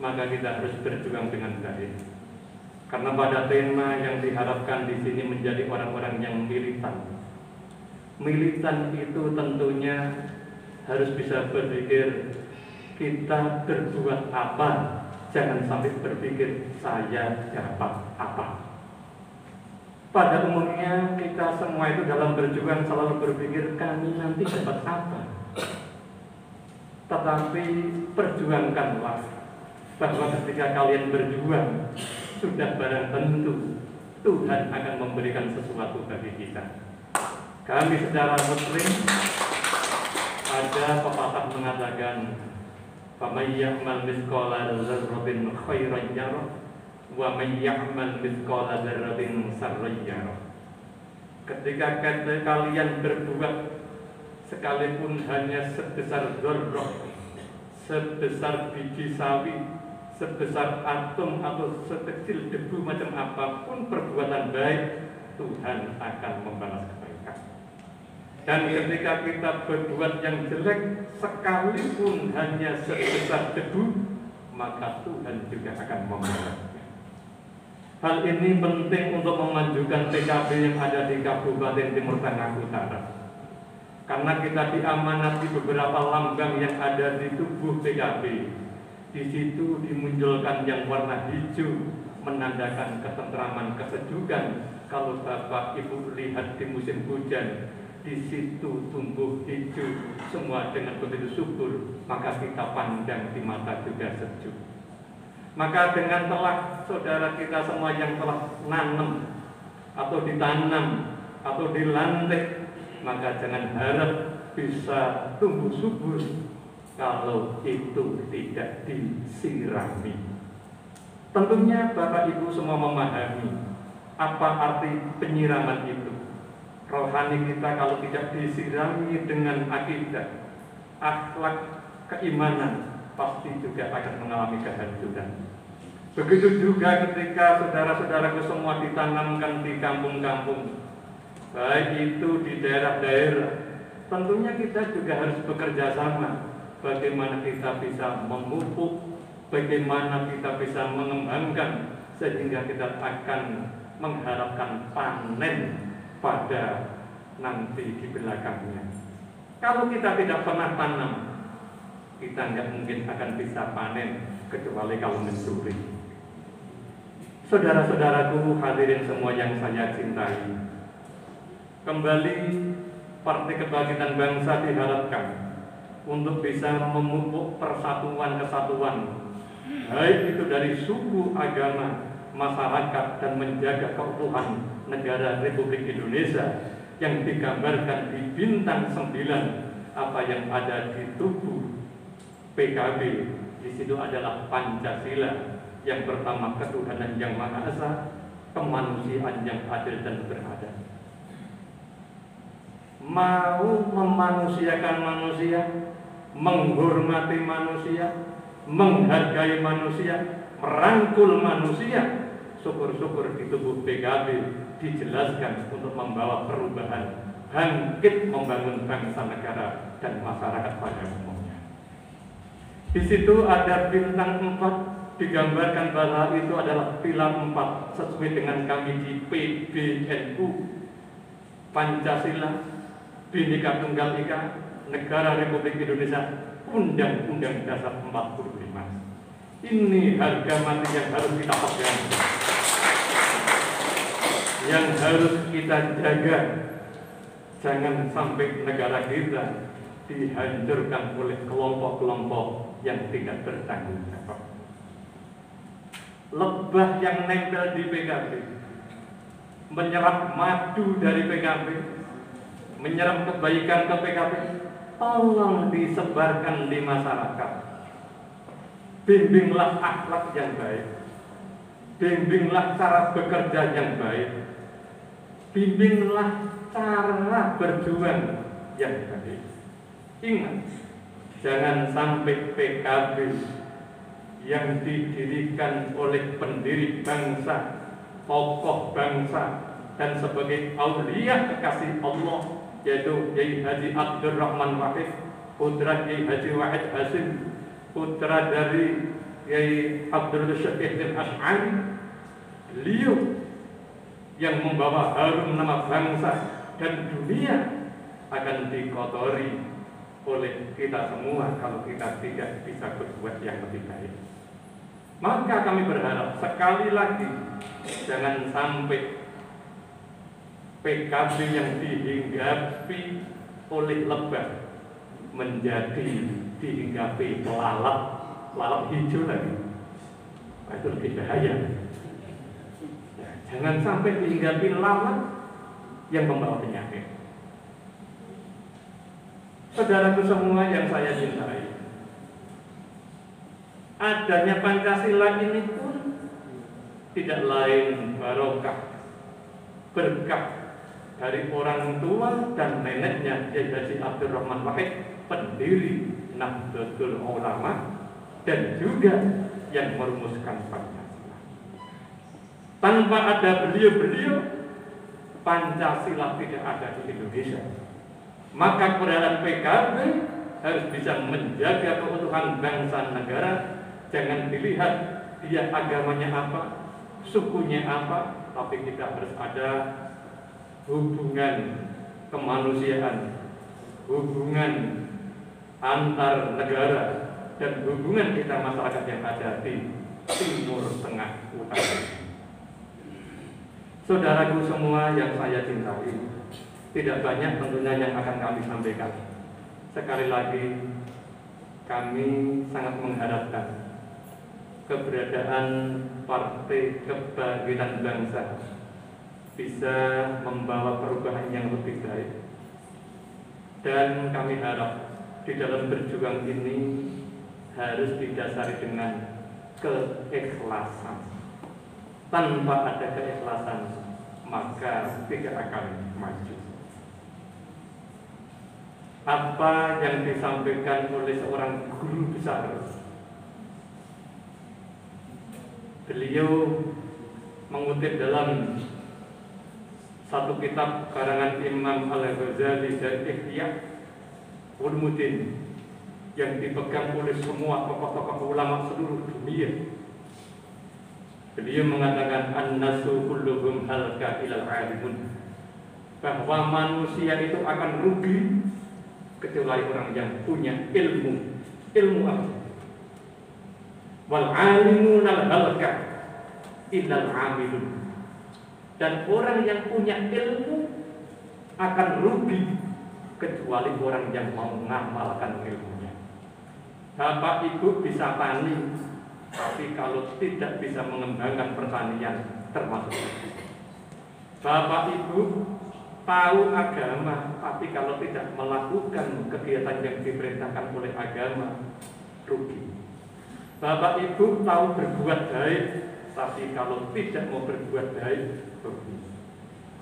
maka kita harus berjuang dengan baik. Karena pada tema yang diharapkan di sini menjadi orang-orang yang militan. Militan itu tentunya harus bisa berpikir kita berbuat apa Jangan sampai berpikir saya dapat apa. Pada umumnya kita semua itu dalam berjuang selalu berpikir kami nanti dapat apa. Tetapi perjuangkanlah bahwa ketika kalian berjuang sudah barang tentu Tuhan akan memberikan sesuatu bagi kita. Kami secara Muslim ada pepatah mengatakan faman ya'mal mithqala dzarratin khairan yarah wa man ya'mal mithqala dzarratin syarran yarah. Ketika kalian berbuat sekalipun hanya sebesar dzarrah, sebesar biji sawi, sebesar atom atau sekecil debu macam apapun perbuatan baik, Tuhan akan membalas kebaikan. Dan ketika kita berbuat yang jelek sekalipun hanya sebesar debu, maka Tuhan juga akan membalasnya. Hal ini penting untuk memajukan PKB yang ada di Kabupaten Timur Tengah Utara. Karena kita diamanati beberapa lambang yang ada di tubuh PKB. Di situ dimunculkan yang warna hijau, menandakan ketentraman, kesejukan. Kalau Bapak Ibu lihat di musim hujan, di situ tumbuh hijau, semua dengan begitu subur, maka kita pandang di mata juga sejuk. Maka dengan telah saudara kita semua yang telah nanam atau ditanam atau dilantik, maka jangan harap bisa tumbuh subur kalau itu tidak disirami. Tentunya Bapak Ibu semua memahami apa arti penyiraman itu. Rohani kita kalau tidak disirami dengan akidah, akhlak, keimanan, pasti juga akan mengalami kehancuran. Begitu juga ketika saudara-saudaraku semua ditanamkan di kampung-kampung, baik itu di daerah-daerah, tentunya kita juga harus bekerja sama. Bagaimana kita bisa memupuk, bagaimana kita bisa mengembangkan, sehingga kita akan mengharapkan panen pada nanti di belakangnya. Kalau kita tidak pernah tanam, kita nggak mungkin akan bisa panen kecuali kalau mencuri. Saudara-saudaraku hadirin semua yang saya cintai, kembali Partai Kebangkitan Bangsa diharapkan untuk bisa memupuk persatuan kesatuan, baik itu dari suku, agama, masyarakat, dan menjaga keutuhan negara Republik Indonesia yang digambarkan di bintang 9 apa yang ada di tubuh PKB. Di situ adalah Pancasila, yang pertama ketuhanan yang Maha Esa, kemanusiaan yang adil dan beradab. Mau memanusiakan manusia, menghormati manusia, menghargai manusia, merangkul manusia. Syukur-syukur di tubuh PKB dijelaskan untuk membawa perubahan, bangkit membangun bangsa, negara, dan masyarakat pada umumnya. Di situ ada bintang 4, digambarkan bahwa itu adalah pilar 4 sesuai dengan kami di PBNU, Pancasila, Bhinneka Tunggal Ika, Negara Republik Indonesia, Undang-Undang Dasar 45. Ini harga mati yang harus kita pegang, yang harus kita jaga. Jangan sampai negara kita dihancurkan oleh kelompok-kelompok yang tidak bertanggung jawab. Lebah yang nempel di PKB, menyerap madu dari PKB, menyerap kebaikan ke PKB, tolong disebarkan di masyarakat. Bimbinglah akhlak yang baik, bimbinglah cara bekerja yang baik, bimbinglah cara berjuang yang baik. Ingat, jangan sampai PKB yang didirikan oleh pendiri bangsa, tokoh bangsa, dan sebagai aulia kekasih Allah, yaitu Kiai Haji Abdurrahman Wahid, putra Kiai Haji Wahid Hasim, putra dari Kiai Abdul Syekh Al-Ash'ari, beliau yang membawa harum nama bangsa dan dunia, akan dikotori oleh kita semua kalau kita tidak bisa berbuat yang lebih baik. Maka kami berharap sekali lagi jangan sampai PKB yang dihinggapi oleh lebah menjadi dihinggapi lalat hijau lagi. Itu lebih bahaya. Jangan sampai dihinggapi lalat yang membawa penyakit. Saudaraku semua yang saya cintai, adanya Pancasila ini pun tidak lain barokah, berkah dari orang tua dan neneknya, yaitu Haji Abdurrahman Wahid, pendiri Nahdlatul Ulama dan juga yang merumuskan Pancasila. Tanpa ada beliau-beliau, Pancasila tidak ada di Indonesia. Maka keberadaan PKB harus bisa menjaga keutuhan bangsa negara. Jangan dilihat dia agamanya apa, sukunya apa, tapi kita harus ada hubungan kemanusiaan, hubungan antar negara, dan hubungan kita masyarakat yang ada di Timur Tengah Utara. Saudaraku semua yang saya cintai, tidak banyak tentunya yang akan kami sampaikan. Sekali lagi, kami sangat mengharapkan keberadaan Partai Kebangkitan Bangsa bisa membawa perubahan yang lebih baik. Dan kami harap di dalam berjuang ini harus didasari dengan keikhlasan. Tanpa ada keikhlasan, maka tidak akan maju. Apa yang disampaikan oleh seorang guru besar, beliau mengutip dalam satu kitab karangan Imam Al-Ghazali dari Ihya Ulumuddin yang dipegang oleh semua tokoh-tokoh ulama seluruh dunia. Beliau mengatakan an-nasu kulluhum halka ilal alimun, bahwa manusia itu akan rugi kecuali orang yang punya ilmu apa? Wal alimun al halka illal amilun, dan orang yang punya ilmu akan rugi kecuali orang yang mau mengamalkan ilmunya. Bapak Ibu bisa tani, tapi kalau tidak bisa mengembangkan pertanian termasuk. Bapak Ibu tahu agama, tapi kalau tidak melakukan kegiatan yang diperintahkan oleh agama, rugi. Bapak Ibu tahu berbuat baik, tapi kalau tidak mau berbuat baik, rugi.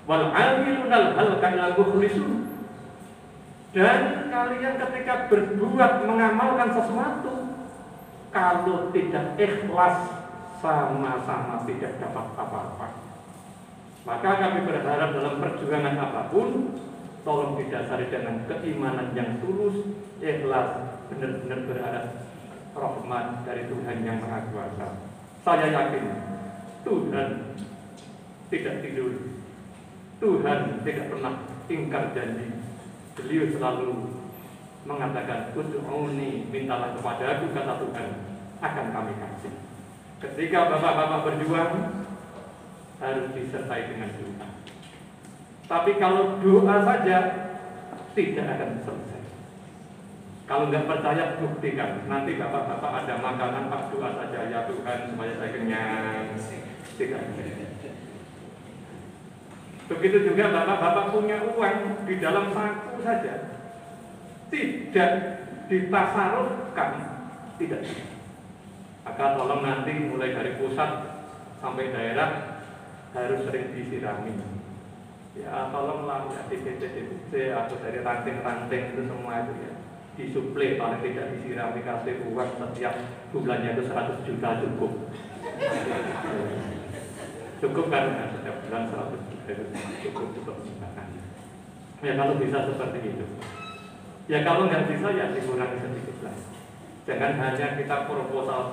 Wal amilunal halka ilal mukhlisun, dan kalian ketika berbuat mengamalkan sesuatu, kalau tidak ikhlas, sama-sama tidak dapat apa-apa. Maka kami berharap dalam perjuangan apapun, tolong didasari dengan keimanan yang tulus, ikhlas, benar-benar berharap rahmat dari Tuhan yang Maha Kuasa. Saya yakin Tuhan tidak tidur, Tuhan tidak pernah ingkar janji. Beliau selalu mengatakan, ud'uni, mintalah kepadaku, kata Tuhan, akan kami kasih. Ketika bapak-bapak berjuang, harus disertai dengan doa. Tapi kalau doa saja tidak akan selesai. Kalau nggak percaya, buktikan. Nanti bapak-bapak ada makanan, pak doa saja, ya Tuhan supaya saya kenyang. Tidak. Begitu juga bapak-bapak punya uang di dalam saku saja, tidak ditasarufkan, tidak. Maka tolong nanti mulai dari pusat sampai daerah harus sering disirami. Ya tolonglah ya, di DC atau dari ranting-ranting itu semua itu ya disuplai, paling tidak disirami, kasih uang setiap bulannya itu 100 juta cukup. Cukup kan ya, setiap bulan 100 juta itu cukup untuk makan. Ya kalau bisa seperti itu. Ya kalau nggak bisa ya dikurangi sedikit lah. Jangan hanya kita proposal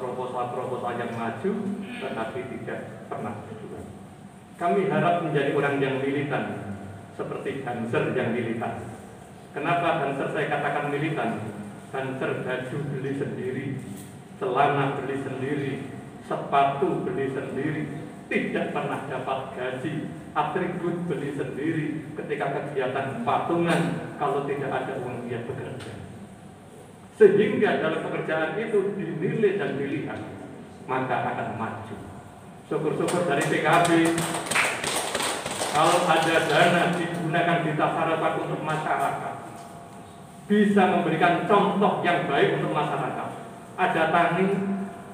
yang maju, tetapi tidak pernah berjuang. Kami harap menjadi orang yang militan, seperti Banser yang militan. Kenapa Banser saya katakan militan? Banser baju beli sendiri, celana beli sendiri, sepatu beli sendiri, tidak pernah dapat gaji, atribut beli sendiri ketika kegiatan patungan kalau tidak ada uang dia bekerja. Sehingga dalam pekerjaan itu dinilai dan dilihat, maka akan maju. Syukur-syukur dari PKB, kalau ada dana digunakan di harapan untuk masyarakat, bisa memberikan contoh yang baik untuk masyarakat. Ada tani,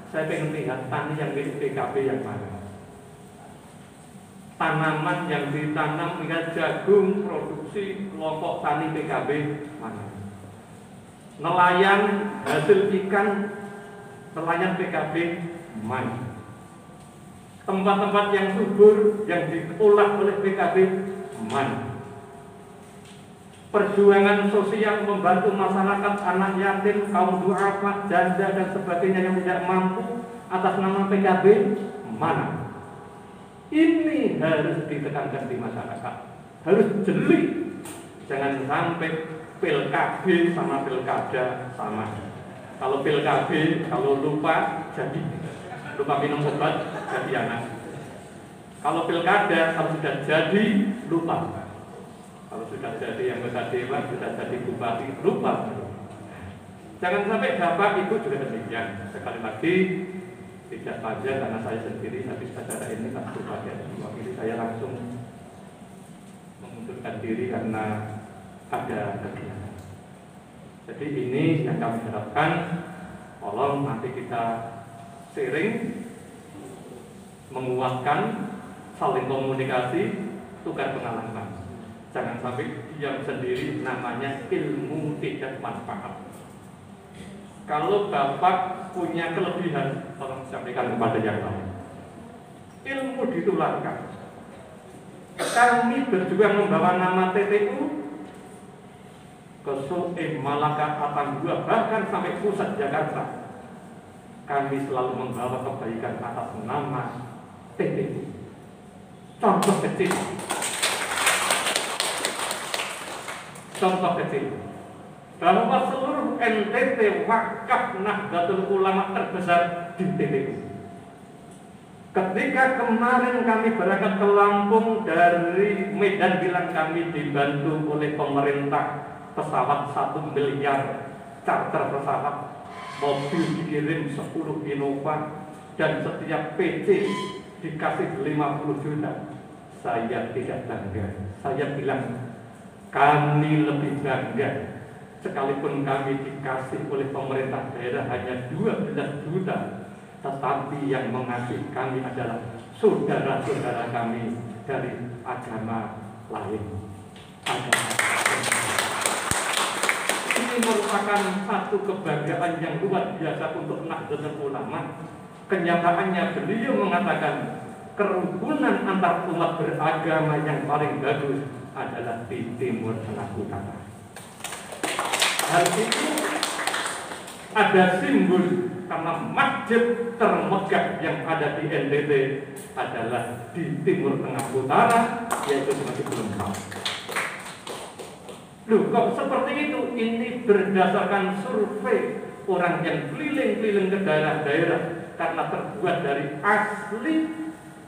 saya ingin lihat tani yang milik PKB yang mana. Tanaman yang ditanam dengan jagung produksi kelompok tani PKB mana. Nelayan hasil ikan nelayan PKB mana. Tempat-tempat yang subur yang diolah oleh PKB mana. Perjuangan sosial membantu masyarakat, anak yatim, kaum duafa, janda dan sebagainya yang tidak mampu atas nama PKB mana. Ini harus ditekankan di masyarakat, harus jeli. Jangan sampai PKB sama pilkada sama. Kalau PKB kalau lupa jadi lupa minum obat jadi anak. Kalau pilkada kalau sudah jadi lupa. Kalau sudah jadi anggota dewan, sudah jadi bupati, lupa. Jangan sampai bapak itu juga demikian. Sekali lagi, tidak saja karena saya sendiri habis acara ini tak bupati mewakili, saya langsung mengundurkan diri karena ada kegiatan. Jadi ini yang kami harapkan, tolong nanti kita sharing, menguatkan, saling komunikasi, tukar pengalaman. Jangan sampai diam sendiri, namanya ilmu tidak manfaat. Kalau Bapak punya kelebihan, tolong sampaikan kepada yang lain. Ilmu ditularkan. Kami berjuang membawa nama TTU ke Soe, Malaka, Atambua, bahkan sampai pusat Jakarta. Kami selalu membawa kebaikan atas nama TTU. Contoh kecil. Contoh kecil, bahwa seluruh NTT wakaf Nahdlatul Ulama terbesar di TTU. Ketika kemarin kami berangkat ke Lampung dari Medan, bilang kami dibantu oleh pemerintah pesawat 1 miliar, charter pesawat, mobil dikirim 10 Innova, dan setiap PC dikasih 50 juta. Saya tidak bangga. Saya bilang, kami lebih bangga, sekalipun kami dikasih oleh pemerintah daerah hanya 12 juta, tetapi yang mengasihi kami adalah saudara-saudara kami dari agama lain. Ini merupakan satu kebahagiaan yang luar biasa untuk Nahdlatul Ulama. Kenyataannya beliau mengatakan kerukunan antar umat beragama yang paling bagus adalah di Timur Tengah Utara. Hal itu ada simbol karena masjid termegah yang ada di NTT adalah di Timur Tengah Utara, yaitu masih belum tahu. Loh, kok seperti itu? Ini berdasarkan survei orang yang keliling-keliling ke daerah-daerah karena terbuat dari asli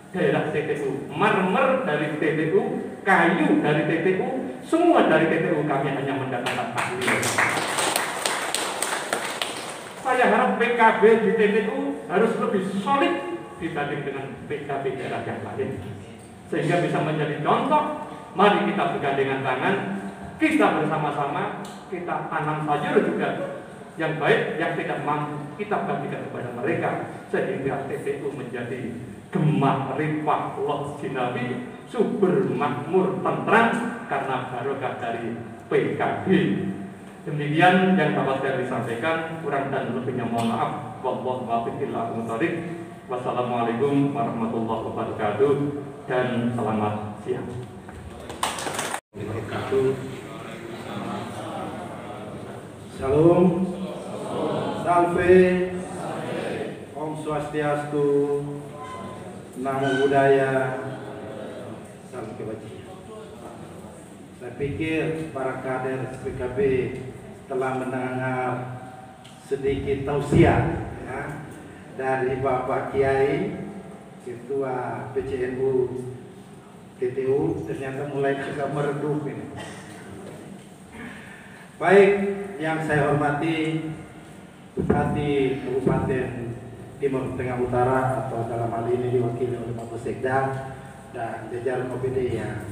daerah TTU, marmer dari TTU, kayu dari TTU, semua dari TTU. Kami hanya mendatangkan ahli. Saya harap PKB di TTU harus lebih solid dibanding dengan PKB daerah yang lain, sehingga bisa menjadi contoh. Mari kita bergandengan tangan, kita bersama-sama, kita tanam sayur juga yang baik, yang tidak mampu kita bagikan kepada mereka, sehingga TTU menjadi gemah ripah loh jinawi, subur makmur tentram karena barokah dari PKB. Demikian yang dapat saya disampaikan, kurang dan lebihnya mohon maaf. Wallahu a'lam. Wassalamualaikum warahmatullahi wabarakatuh dan selamat siang. Shalom, Salve, Om Swastiastu, Namo Buddhaya, Salam Kebajikan. Saya pikir para kader PKB telah mendengar sedikit tausiah, ya, dari Bapak Kiai Ketua PCNU TTU ternyata mulai juga meredup ini. Baik, yang saya hormati Bupati Kabupaten Timur Tengah Utara atau dalam hal ini diwakili oleh Bapak Sekda dan jajaran OPD yang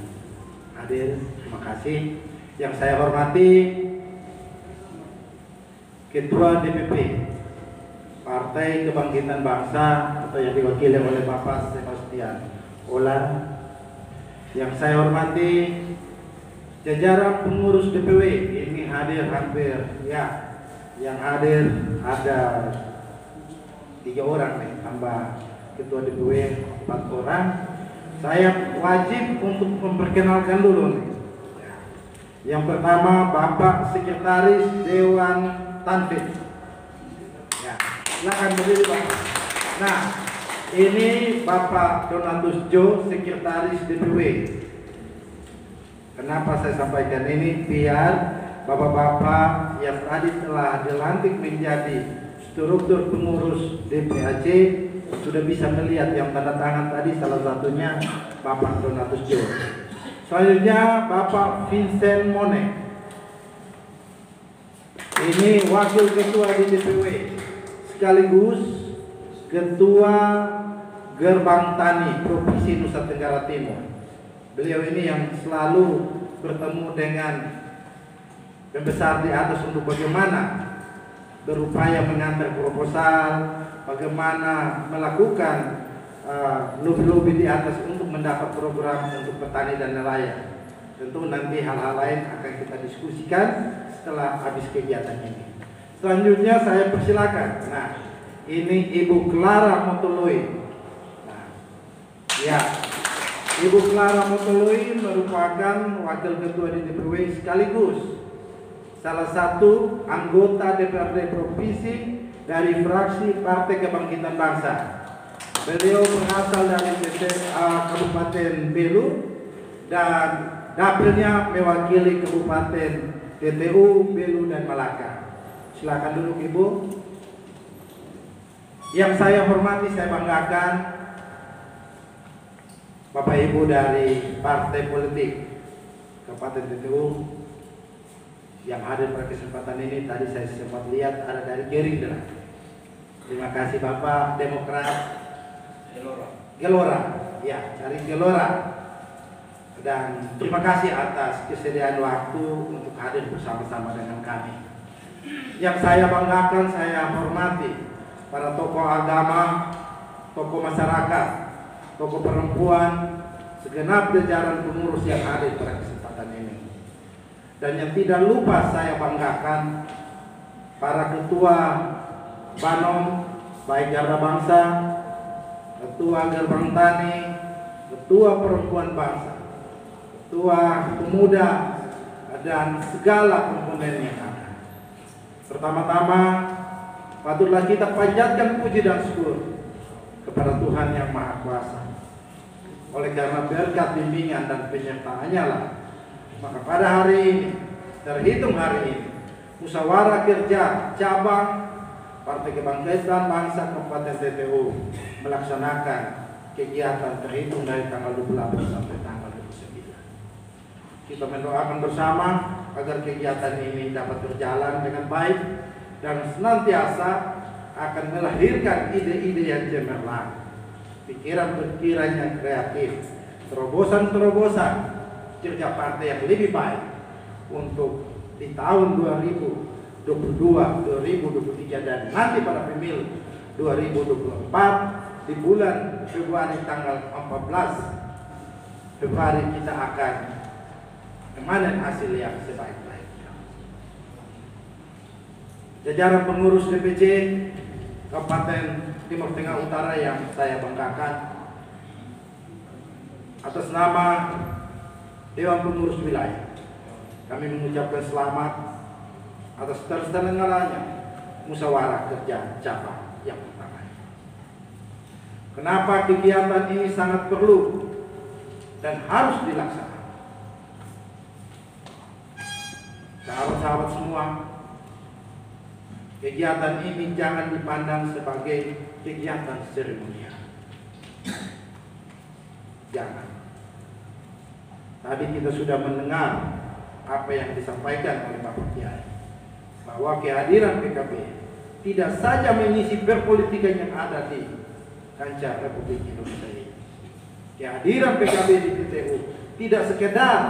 hadir, terima kasih. Yang saya hormati Ketua DPP Partai Kebangkitan Bangsa atau yang diwakili oleh Bapak Sebastian Ola. Yang saya hormati jajaran pengurus DPW, ini hadir hampir ya. Yang hadir ada 3 orang nih, tambah ketua DPW 4 orang. Saya wajib untuk memperkenalkan dulu nih. Yang pertama Bapak Sekretaris Dewan Tanfid. Ya, silakan berdiri Pak. Nah, ini Bapak Donatus Jo, Sekretaris DPW. Kenapa saya sampaikan ini? Biar bapak-bapak yang tadi telah dilantik menjadi struktur pengurus DPAC sudah bisa melihat yang tanda tangan tadi, salah satunya Bapak Donatus Jo. Selanjutnya Bapak Vincent Mone. Ini wakil ketua di DPW sekaligus ketua Gerbang Tani Provinsi Nusa Tenggara Timur. Beliau ini yang selalu bertemu dengan pembesar di atas untuk bagaimana berupaya mengantar proposal, bagaimana melakukan lobby-lobby di atas untuk mendapat program untuk petani dan nelayan. Tentu nanti hal-hal lain akan kita diskusikan setelah habis kegiatan ini. Selanjutnya saya persilakan. Nah, ini Ibu Clara Motoloi. Nah, ya, Ibu Clara Motoloi merupakan wakil ketua di DPW sekaligus salah satu anggota DPRD Provinsi dari fraksi Partai Kebangkitan Bangsa. Beliau berasal dari Kabupaten Belu dan dapilnya mewakili Kabupaten TTU, Belu dan Malaka. Silakan duduk Ibu. Yang saya hormati, saya banggakan Bapak Ibu dari partai politik Kabupaten TTU yang hadir pada kesempatan ini. Tadi saya sempat lihat ada dari Gerindra. Terima kasih Bapak. Demokrat Gelora, ya, dari Gelora. Dan terima kasih atas kesediaan waktu untuk hadir bersama-sama dengan kami. Yang saya banggakan, saya hormati para tokoh agama, tokoh masyarakat, tokoh perempuan, segenap jajaran pengurus yang hadir pada kesempatan ini. Dan yang tidak lupa saya banggakan para ketua Banom, baik Garda Bangsa, ketua Gerbang Tani, ketua Perempuan Bangsa, ketua Pemuda, dan segala komponen yang ada. Pertama-tama patutlah kita panjatkan puji dan syukur kepada Tuhan Yang Maha Kuasa. Oleh karena berkat bimbingan dan penyertaannya lah, maka pada hari ini, terhitung hari ini, musyawarah kerja cabang Partai Kebangkitan Bangsa Kabupaten TTU melaksanakan kegiatan terhitung dari tanggal 28 sampai tanggal 29. Kita mendoakan bersama agar kegiatan ini dapat berjalan dengan baik dan senantiasa akan melahirkan ide-ide yang cemerlang, pikiran-pikiran yang kreatif, terobosan-terobosan kerja partai yang lebih baik untuk di tahun 2022, 2023 dan nanti pada pemilu 2024 di bulan Februari tanggal 14 Februari kita akan memanen hasil yang sebaik-baiknya. Jajaran pengurus DPC Kabupaten Timur Tengah Utara yang saya banggakan, atas nama Dewan Pengurus Wilayah, kami mengucapkan selamat atas terselenggaranya musyawarah kerja cabang yang pertama. Kenapa kegiatan ini sangat perlu dan harus dilaksanakan? Sahabat-sahabat semua, Kegiatan ini jangan dipandang sebagai kegiatan seremonial. Jangan. Tadi kita sudah mendengar apa yang disampaikan oleh Bapak Kiai, bahwa kehadiran PKB tidak saja mengisi perpolitikan yang ada di kancah Republik Indonesia ini. Kehadiran PKB di PTU tidak sekedar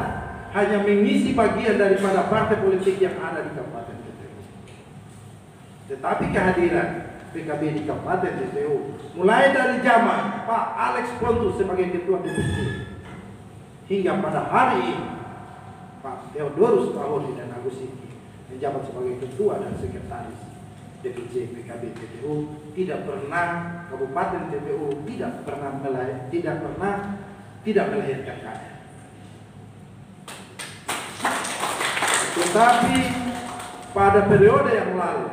hanya mengisi bagian daripada partai politik yang ada di Kabupaten PTU, tetapi kehadiran PKB di Kabupaten PTU mulai dari zaman Pak Alex Pontus sebagai Ketua DPC hingga pada hari ini Pak Theodorus Tahori dan Agus Siki menjabat sebagai Ketua dan Sekretaris DPC PKB PTU, tidak pernah Kabupaten PTU tidak pernah melahirkan kader. Tetapi pada periode yang lalu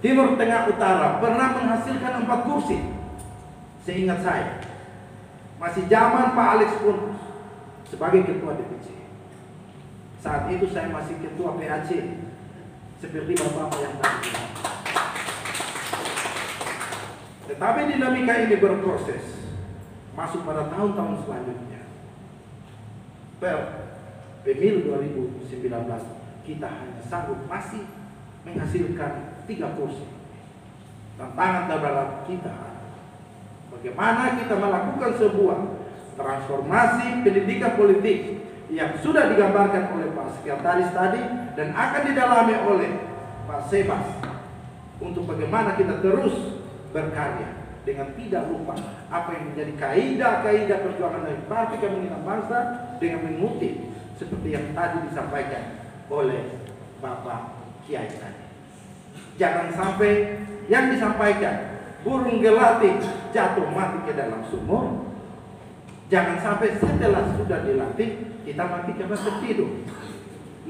Timur Tengah Utara pernah menghasilkan 4 kursi. Seingat saya, masih zaman Pak Alex Pontus sebagai Ketua DPC. Saat itu saya masih Ketua PAC, seperti Bapak yang tadi. Tetapi dinamika ini berproses masuk pada tahun-tahun selanjutnya. Per pemilu 2019 kita hanya sanggup masih menghasilkan 3 kursi. Tantangan terberat kita, bagaimana kita melakukan sebuah transformasi pendidikan politik yang sudah digambarkan oleh Pak Sekretaris tadi dan akan didalami oleh Pak Sebas, untuk bagaimana kita terus berkarya dengan tidak lupa apa yang menjadi kaidah-kaidah perjuangan dari Partai Kebangkitan Bangsa, dengan mengutip seperti yang tadi disampaikan oleh Bapak Kiai tadi. Jangan sampai yang disampaikan burung gelati jatuh mati ke dalam sumur. Jangan sampai setelah sudah dilatih kita mati karena tertidur.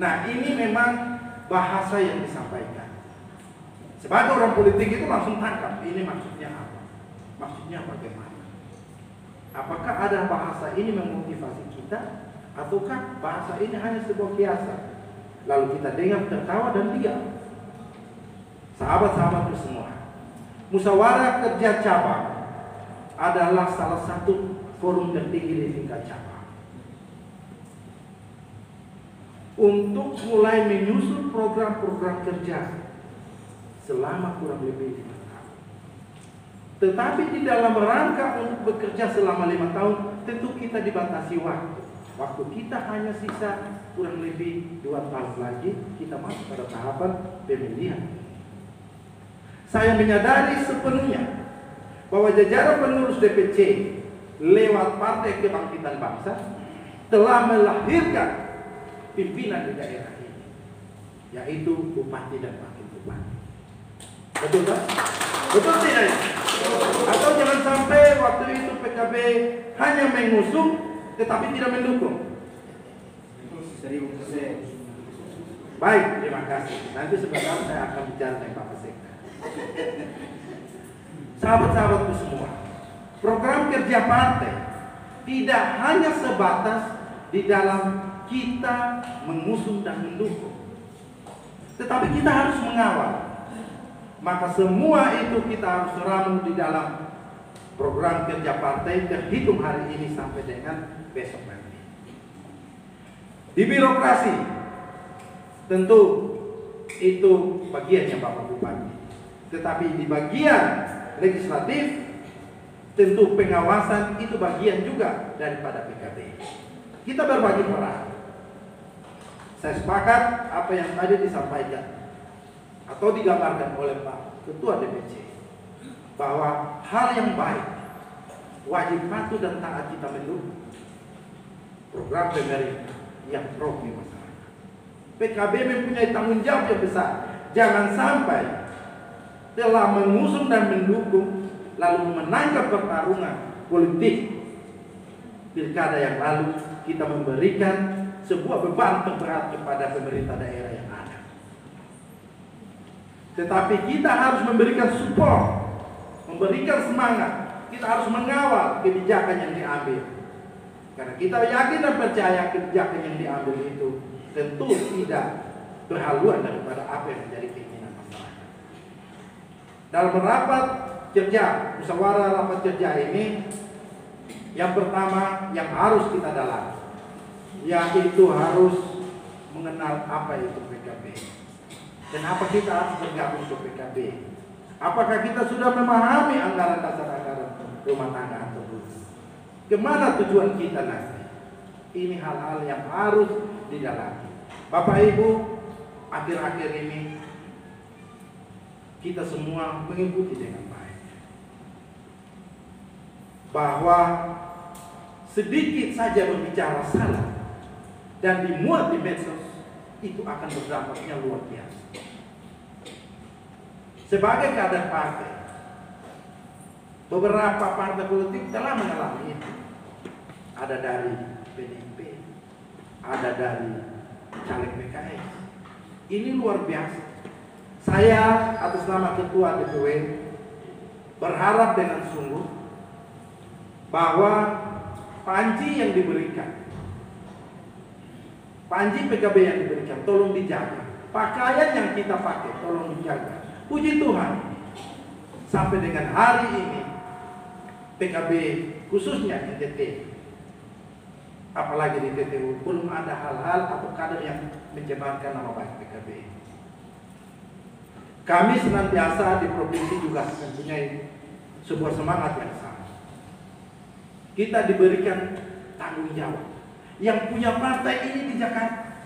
Nah, ini memang bahasa yang disampaikan. Sebagai orang politik itu langsung tangkap ini maksudnya apa, maksudnya bagaimana. Apakah ada bahasa ini memotivasi kita, ataukah bahasa ini hanya sebuah kiasan lalu kita dengar tertawa dan diam? Sahabat-sahabatku semua, musyawarah kerja cabang adalah salah satu forum tertinggi di tingkat cabang untuk mulai menyusun program-program kerja selama kurang lebih 5 tahun. Tetapi di dalam rangka untuk bekerja selama 5 tahun, tentu kita dibatasi waktu. Waktu kita hanya sisa kurang lebih 2 tahun lagi, kita masuk pada tahapan pemilihan. Saya menyadari sepenuhnya bahwa jajaran pengurus DPC lewat Partai Kebangkitan Bangsa telah melahirkan pimpinan di daerah ini, yaitu Bupati dan Wakil Bupati. Betul tak? Betul tidak? Atau jangan sampai waktu itu PKB hanya mengusung tetapi tidak mendukung. 1000%. Baik, terima kasih. Nanti sebentar saya akan bicara dengan Pak Sekda. Sahabat-sahabatku semua, program kerja partai tidak hanya sebatas di dalam kita mengusung dan mendukung, tetapi kita harus mengawal. Maka semua itu kita harus ramu di dalam program kerja partai terhitung hari ini sampai dengan besok nanti. Di birokrasi tentu itu bagiannya Bapak Bupati, tetapi di bagian legislatif tentu pengawasan itu bagian juga daripada PKB. Kita berbagi peran. Saya sepakat apa yang tadi disampaikan atau digambarkan oleh Pak Ketua DPC, bahwa hal yang baik wajib patuh dan taat kita mendukung program pemerintah yang pro masyarakat. PKB mempunyai tanggung jawab yang besar. Jangan sampai telah mengusung dan mendukung lalu menangkap pertarungan politik pilkada yang lalu kita memberikan sebuah beban terberat kepada pemerintah daerah yang ada. Tetapi kita harus memberikan support, memberikan semangat. Kita harus mengawal kebijakan yang diambil, karena kita yakin dan percaya kebijakan yang diambil itu tentu tidak berhaluan daripada apa yang menjadi keinginan masyarakat. dalam rapat kerja, musyawarah rapat kerja ini, yang pertama yang harus kita dalami, yaitu harus mengenal apa itu PKB. Kenapa kita harus bergabung ke PKB? Apakah kita sudah memahami anggaran dasar rumah tangga tersebut? Kemana tujuan kita nanti? Ini hal-hal yang harus didalami. Bapak Ibu, akhir-akhir ini kita semua mengikuti dengan baik bahwa sedikit saja berbicara salah dan dimuat di medsos, itu akan berdampaknya luar biasa. Sebagai kader partai, beberapa partai politik telah mengalami itu. Ada dari PDIP, ada dari caleg PKS. Ini luar biasa. Saya atas nama Ketua DPW berharap dengan sungguh bahwa panji yang diberikan, panji PKB yang diberikan, tolong dijaga. Pakaian yang kita pakai, tolong dijaga. Puji Tuhan, sampai dengan hari ini PKB khususnya NTT, apalagi di TTU, belum ada hal-hal atau kader yang mencemarkan nama baik PKB. Kami senantiasa di provinsi juga mempunyai sebuah semangat yang sama. Kita diberikan tanggung jawab. Yang punya partai ini di Jakarta,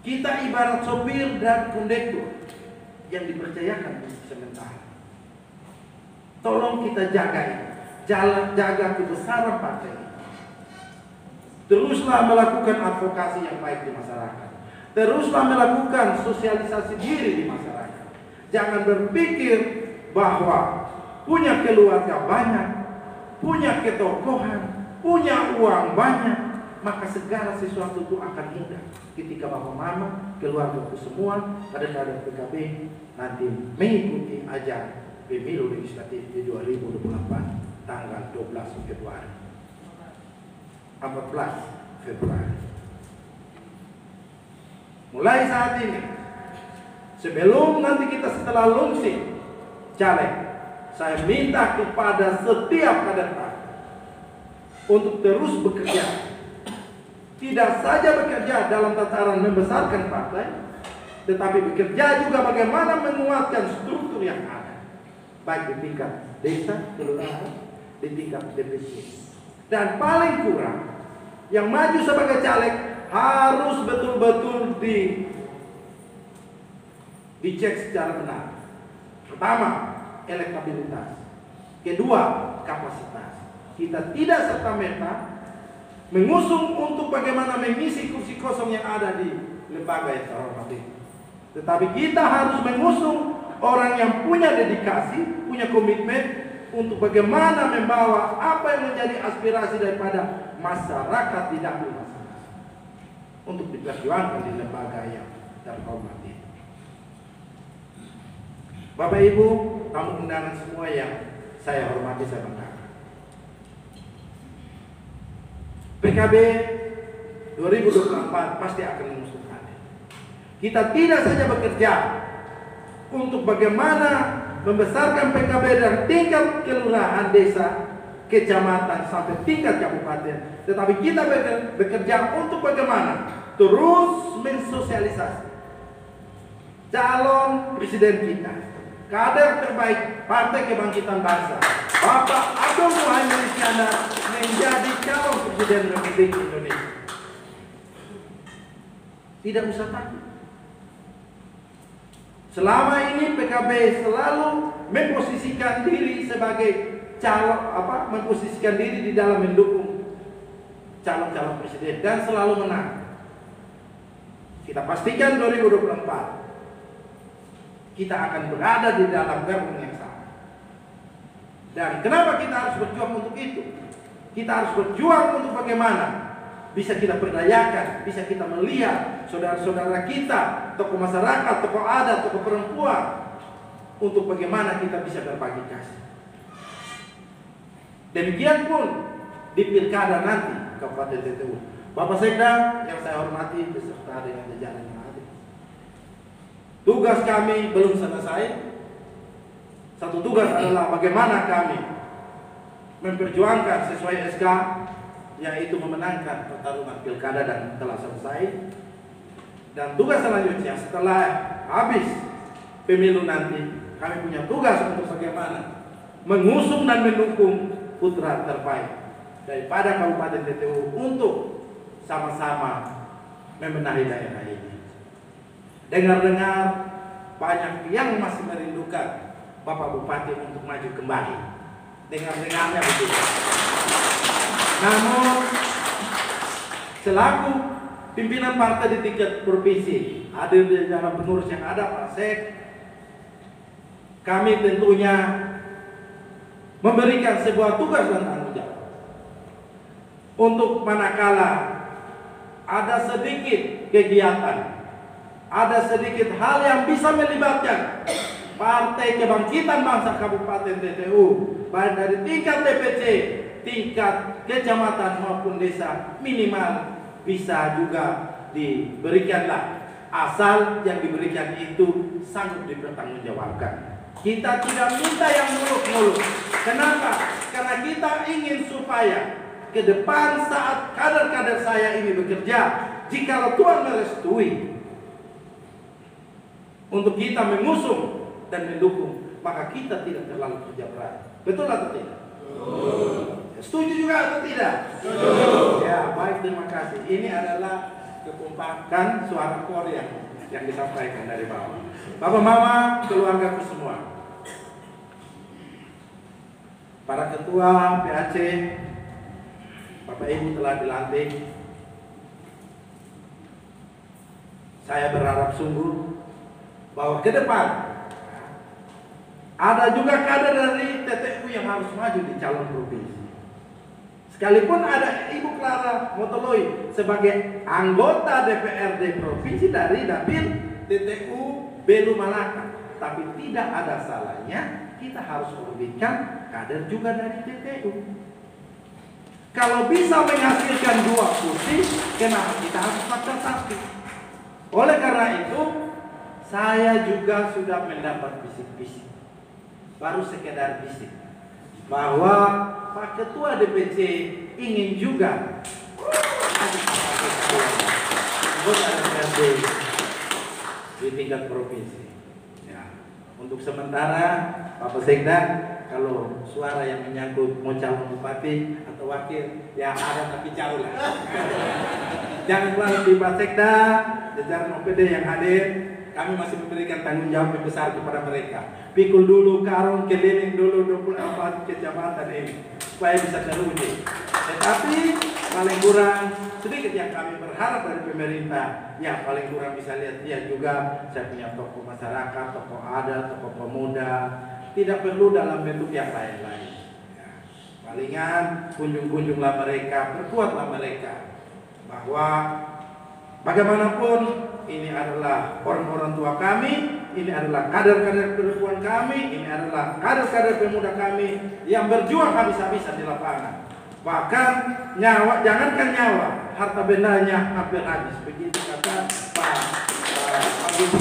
kita ibarat sopir dan kondektur yang dipercayakan sementara. Tolong kita jaga ini, jaga kebesaran partai ini. Teruslah melakukan advokasi yang baik di masyarakat. Teruslah melakukan sosialisasi diri di masyarakat. Jangan berpikir bahwa punya keluarga banyak, punya ketokohan, punya uang banyak, maka segala sesuatu itu akan mudah. Ketika bapak mama, keluarga itu semua, kader-kader PKB nanti mengikuti ajang pemilu legislatif di 2024 tanggal 12 Februari. 14 Februari. Mulai saat ini, sebelum nanti kita setelah launching caleg, saya minta kepada setiap kader partai untuk terus bekerja. Tidak saja bekerja dalam tataran membesarkan partai, tetapi bekerja juga bagaimana menguatkan struktur yang ada, baik di tingkat desa, kelurahan, di tingkat DPC. Dan paling kurang, yang maju sebagai caleg harus betul-betul dicek secara benar. Pertama, elektabilitas. Kedua, kapasitas. Kita tidak serta-merta mengusung untuk bagaimana mengisi kursi kosong yang ada di lembaga yang terhormat itu. Tetapi kita harus mengusung orang yang punya dedikasi, punya komitmen untuk bagaimana membawa apa yang menjadi aspirasi daripada masyarakat di dapil masing-masing untuk diperjuangkan di lembaga yang terhormat itu. Bapak Ibu, tamu undangan semua yang saya hormati, saya banggakan. PKB 2024 pasti akan mengusung hadir. Kita tidak saja bekerja untuk bagaimana membesarkan PKB dari tingkat kelurahan, desa, kecamatan sampai tingkat kabupaten, tetapi kita bekerja untuk bagaimana terus mensosialisasi calon presiden kita, kader terbaik Partai Kebangkitan Bangsa, Bapak Agung Muhaimin Iskandar, menjadi calon presiden Republik Indonesia. Tidak usah takut. Selama ini PKB selalu memposisikan diri sebagai calon, memposisikan diri di dalam mendukung calon-calon presiden dan selalu menang. Kita pastikan 2024 kita akan berada di dalam gerbong yang sama. Dan kenapa kita harus berjuang untuk itu? Kita harus berjuang untuk bagaimana bisa kita berdayakan, bisa kita melihat saudara-saudara kita, tokoh masyarakat, tokoh adat, tokoh perempuan, untuk bagaimana kita bisa berbagi kasih. Demikian pun di pilkada nanti Kabupaten TTU. Bapak Sekda yang saya hormati beserta dengan jajaran yang hadir. Tugas kami belum selesai. Satu tugas adalah bagaimana kami memperjuangkan sesuai SK, yaitu memenangkan pertarungan pilkada dan telah selesai. Dan tugas selanjutnya setelah habis pemilu nanti, kami punya tugas untuk bagaimana mengusung dan mendukung putra terbaik daripada Kabupaten TTU untuk sama-sama membenahi daerah ini. Dengar-dengar banyak yang masih merindukan Bapak Bupati untuk maju kembali. Dengar-dengarnya begitu. Namun selaku pimpinan partai di tingkat provinsi, hadir di dalam pengurus yang ada Pak Sek, kami tentunya memberikan sebuah tugas dan tanggung jawab untuk manakala ada sedikit kegiatan, ada sedikit hal yang bisa melibatkan Partai Kebangkitan Bangsa Kabupaten TTU, baik dari tingkat DPC, tingkat kecamatan maupun desa, minimal bisa juga diberikanlah, asal yang diberikan itu sanggup dipertanggungjawabkan. Kita tidak minta yang muluk-muluk. Kenapa? Karena kita ingin supaya ke depan saat kader-kader saya ini bekerja, jikalau Tuhan merestui untuk kita mengusung dan mendukung, maka kita tidak terlalu kerja berat. Betul atau tidak? Setuju juga atau tidak? Setuju. Ya, baik, terima kasih. Ini adalah kekompakan suara Korea yang disampaikan dari bawah. Bapak Mama, keluargaku semua, para ketua PAC, Bapak Ibu telah dilantik. Saya berharap sungguh bahwa ke depan ada juga kader dari TTU yang harus maju di calon provinsi. Sekalipun ada Ibu Clara Motoloi sebagai anggota DPRD provinsi dari dapil TTU Belu Malaka, tapi tidak ada salahnya kita harus orbitkan kader juga dari TTU. Kalau bisa menghasilkan 2 kursi, kenapa kita harus paksa satu? Oleh karena itu, saya juga sudah mendapat bisik-bisik, baru sekedar bisik, bahwa Pak Ketua DPC ingin juga anggota DPRD di tingkat provinsi. Ya, untuk sementara Bapak Sekda, kalau suara yang menyangkut mau calon bupati atau wakil, ya ada tapi jauh lah. Jangan lupa di Pak Sekda, jajaran OPD yang hadir, kami masih memberikan tanggung jawab yang besar kepada mereka. Pikul dulu karung, keliling dulu 24 kecamatan ini supaya bisa teruji. Tetapi paling kurang sedikit yang kami berharap dari pemerintah, ya paling kurang bisa lihat juga saya punya tokoh masyarakat, tokoh adat, tokoh pemuda, tidak perlu dalam bentuk yang lain-lain. Ya, palingan kunjung-kunjunglah mereka, perkuatlah mereka bahwa bagaimanapun ini adalah orang-orang tua kami, ini adalah kader-kader perempuan kami, ini adalah kader-kader pemuda kami yang berjuang habis-habisan di lapangan. Bahkan nyawa, jangankan nyawa, harta bendanya hampir habis. Begitu kata Pak Agus.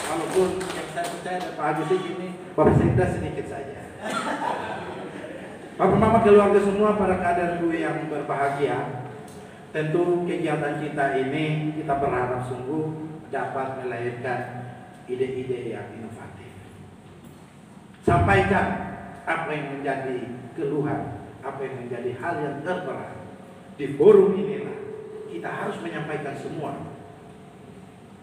Walaupun yang saya percaya dari Pak Agus ini, Bapak Sekda sedikit saja. Bapak Mama, keluarga semua, para kaderku yang berbahagia, tentu kegiatan kita ini kita berharap sungguh dapat melahirkan ide-ide yang inovatif. Sampaikan apa yang menjadi keluhan, apa yang menjadi hal yang terberat. Di forum inilah kita harus menyampaikan semua.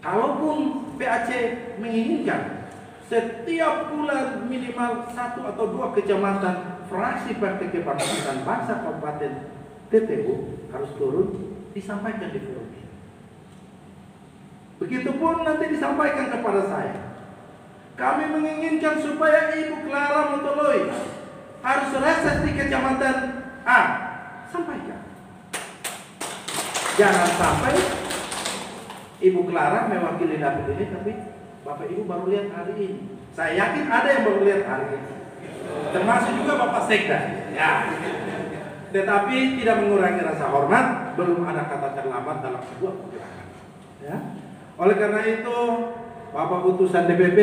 Kalaupun PAC menginginkan setiap bulan minimal 1 atau 2 kecamatan fraksi Partai Kebangkitan Bangsa Kabupaten TTU harus turun, disampaikan di forum ini. Begitupun nanti disampaikan kepada saya. Kami menginginkan supaya Ibu Clara Motoloi harus reses di kecamatan A. Sampaikan. Jangan sampai Ibu Clara mewakili dapil ini, tapi Bapak Ibu baru lihat hari ini. Saya yakin ada yang baru lihat hari ini, termasuk juga Bapak Sekda. Ya. Tetapi tidak mengurangi rasa hormat, belum ada kata terlambat dalam sebuah pergerakan. Ya. Oleh karena itu, Bapak Putusan DPP,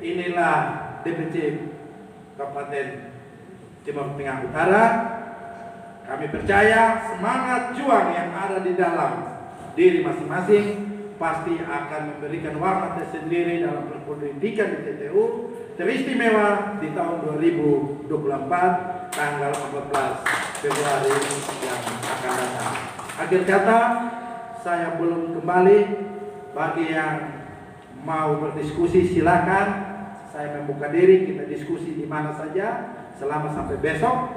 inilah DPC Kabupaten Timur Tengah Utara, kami percaya semangat juang yang ada di dalam diri masing-masing pasti akan memberikan warna tersendiri dalam perpolitikan di TTU, teristimewa di tahun 2024 tanggal 14 Februari yang akan datang. Akhir kata, saya belum kembali. Bagi yang mau berdiskusi silakan. Saya membuka diri, kita diskusi di mana saja selama sampai besok.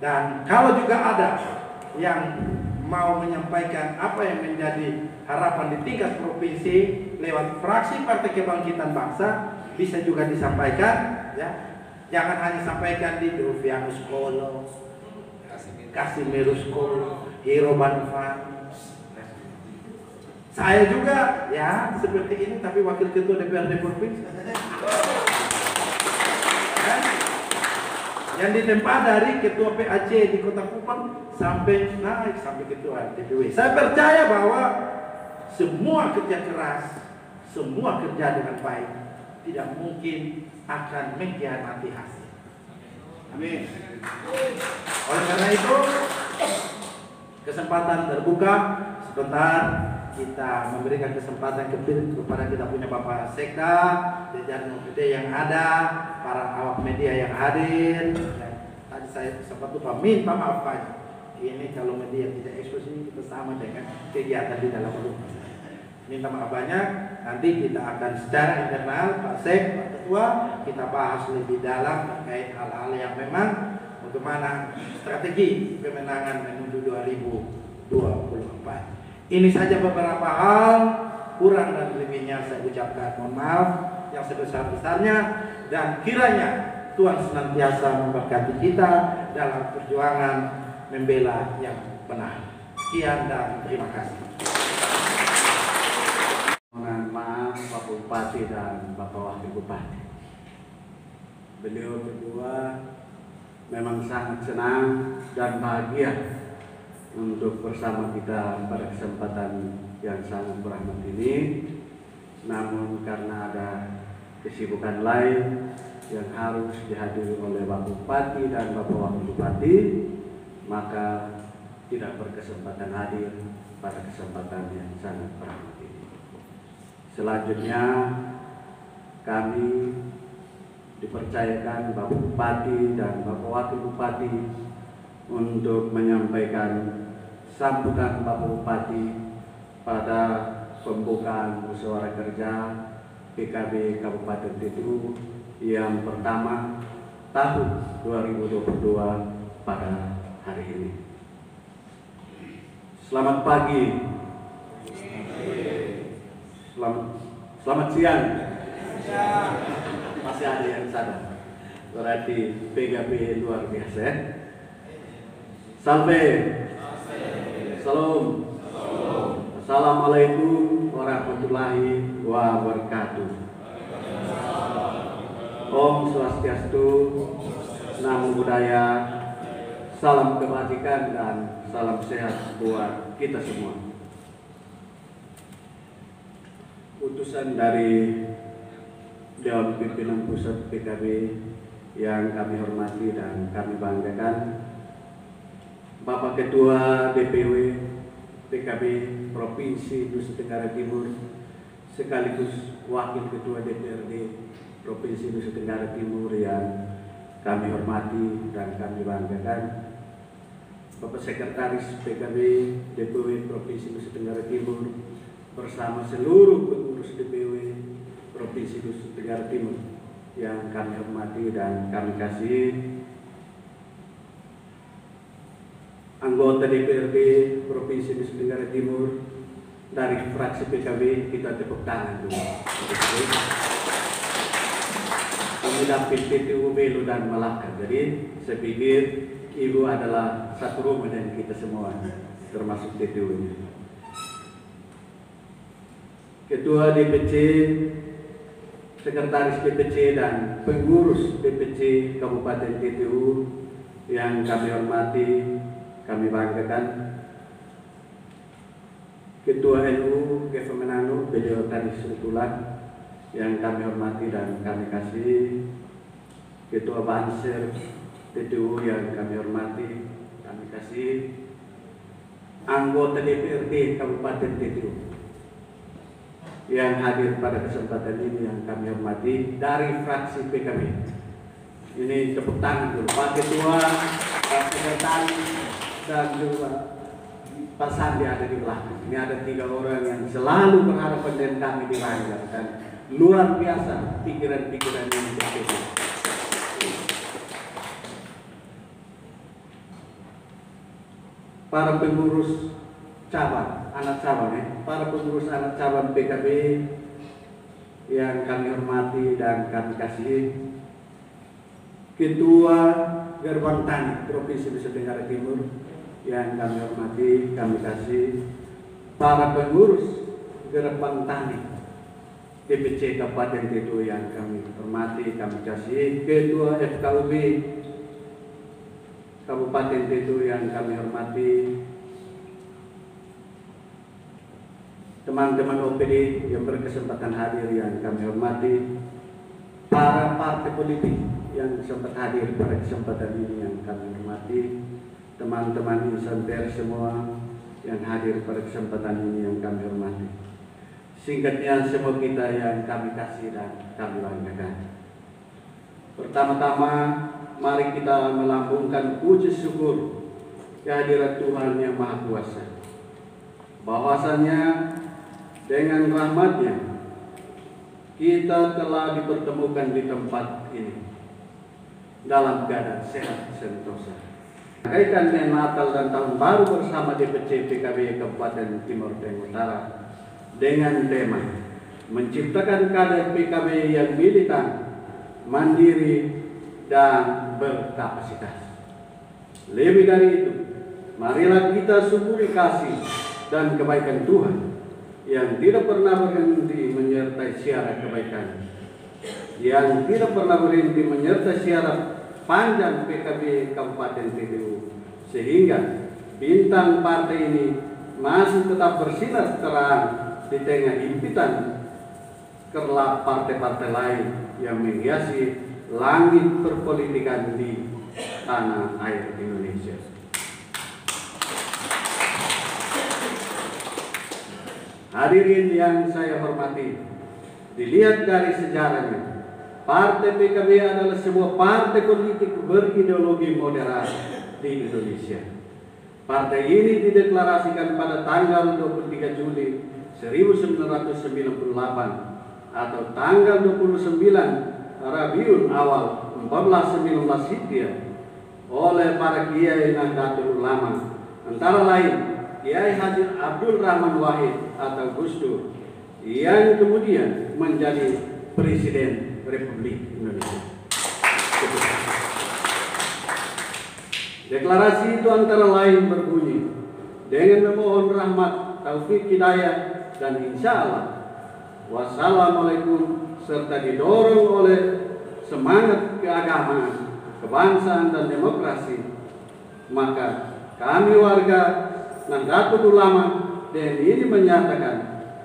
Dan kalau juga ada yang mau menyampaikan apa yang menjadi harapan di tingkat provinsi lewat fraksi Partai Kebangkitan Bangsa, bisa juga disampaikan, ya. Jangan hanya sampaikan di Dovianus Kolo, Kasimirus Kolo, Hiro Banfan. Saya juga ya seperti ini, tapi wakil ketua DPRD provinsi. Yang ditempa dari ketua PAC di Kota Kupang sampai naik sampai ketua DPW. Saya percaya bahwa semua kerja keras, semua kerja dengan baik, tidak mungkin akan mengkhianati hasil. Amin. Oleh karena itu, kesempatan terbuka. Sebentar kita memberikan kesempatan kepada kita punya Bapak Sekda, jajaran OPD yang ada, para awak media yang hadir. Tadi saya sempat lupa minta maaf Pak. Ini kalau media tidak ekspos ini kita sama dengan kegiatan di dalam rumah. Minta maaf banyak. Nanti kita akan secara internal Pak Sek, Pak Ketua, kita bahas lebih dalam terkait hal-hal yang memang bagaimana strategi kemenangan menuju 2024. Ini saja beberapa hal, kurang dan lebihnya saya ucapkan mohon maaf yang sebesar-besarnya, dan kiranya Tuhan senantiasa memberkati kita dalam perjuangan membela yang benar. Sekian dan terima kasih. Mohon maaf Pak Bupati dan Bapak Wakil Bupati. Beliau berdua memang sangat senang dan bahagia untuk bersama kita pada kesempatan yang sangat berahmat ini. Namun karena ada kesibukan lain yang harus dihadiri oleh Bapak Bupati dan Bapak Wakil Bupati, maka tidak berkesempatan hadir pada kesempatan yang sangat berahmat ini. Selanjutnya kami dipercayakan Bapak Bupati dan Bapak Wakil Bupati untuk menyampaikan sambutan Bapak Bupati pada pembukaan musyawarah kerja PKB Kabupaten TTU yang pertama tahun 2022 pada hari ini. Selamat pagi. Selamat siang. Masih ada yang sadar. Berarti PKB luar biasa ya. Salve. Salam. Assalamualaikum warahmatullahi wabarakatuh. Om Swastiastu, Namo Buddhaya, salam kebajikan dan salam sehat buat kita semua. Utusan dari Dewan Pimpinan Pusat PKB yang kami hormati dan kami banggakan, Bapak Ketua DPW PKB Provinsi Nusa Tenggara Timur sekaligus Wakil Ketua DPRD Provinsi Nusa Tenggara Timur yang kami hormati dan kami banggakan, Bapak Sekretaris PKB DPW Provinsi Nusa Tenggara Timur bersama seluruh pengurus DPW Provinsi Nusa Tenggara Timur yang kami hormati dan kami kasih, anggota DPRD Provinsi Nusa Tenggara Timur dari fraksi PKB, kita tepuk tangan dulu. Kami dapat TTU Belu dan Malaka. Jadi saya pikir Ibu adalah satu rumah dengan kita semua, termasuk TTU-nya. Ketua DPC, Sekretaris DPC dan pengurus DPC Kabupaten TTU yang kami hormati, kami banggakan, Ketua NU Kevemenanu beliau tadi Sultulan yang kami hormati dan kami kasih, Ketua Banser TTU yang kami hormati, kami kasih anggota DPRD Kabupaten TTU yang hadir pada kesempatan ini yang kami hormati dari fraksi PKB. Ini tepuk tangan dulu Pak Ketua, Pak Sekretaris, dan juga Pak Sandi ada di belakang. Ini ada 3 orang yang selalu berharapan dengan kami di Rangga dan luar biasa pikiran-pikiran yang berbeda. Para pengurus cabang, anak cabang para pengurus anak cabang PKB yang kami hormati dan kami kasih, Ketua Gerbang Tani Provinsi Nusa Tenggara Timur yang kami hormati, kami kasih, para pengurus Gerbang Tani DPC Kabupaten TTU yang kami hormati, kami kasih, Ketua FKUB Kabupaten TTU yang kami hormati, teman-teman OPD yang berkesempatan hadir yang kami hormati, para partai politik yang sempat hadir pada kesempatan ini yang kami hormati, teman-teman insan pers semua yang hadir pada kesempatan ini yang kami hormati. Singkatnya semua kita yang kami kasih dan kami banggakan. Pertama-tama mari kita melambungkan puji syukur kehadirat Tuhan yang Maha Kuasa. Bahwasanya dengan rahmat-Nya kita telah dipertemukan di tempat ini dalam keadaan sehat sentosa. Kaitan dengan Natal dan Tahun Baru bersama DPC PKB Kabupaten Timur Tengah Utara dengan tema menciptakan kader PKB yang militan, mandiri, dan berkapasitas. Lebih dari itu, marilah kita syukuri kasih dan kebaikan Tuhan yang tidak pernah berhenti menyertai siaran kebaikan, yang tidak pernah berhenti menyertai siaran panjang PKB Kabupaten TTU, sehingga bintang partai ini masih tetap bersinar terang di tengah himpitan kerlap partai-partai lain yang menghiasi langit perpolitikan di tanah air Indonesia. Hadirin yang saya hormati, dilihat dari sejarahnya, Partai PKB adalah sebuah partai politik berideologi moderat di Indonesia. Partai ini dideklarasikan pada tanggal 23 Juli 1998 atau tanggal 29 Rabiul Awal 1419 Hijriah oleh para kiai Nahdlatul Ulama, antara lain Kiai Haji Abdul Rahman Wahid atau Gus Dur, yang kemudian menjadi Presiden Republik Indonesia. Deklarasi itu antara lain berbunyi dengan memohon rahmat, taufik hidayah, dan insya Allah wassalamualaikum, serta didorong oleh semangat keagamaan, kebangsaan, dan demokrasi. Maka kami warga Nahdlatul Ulama dan ini menyatakan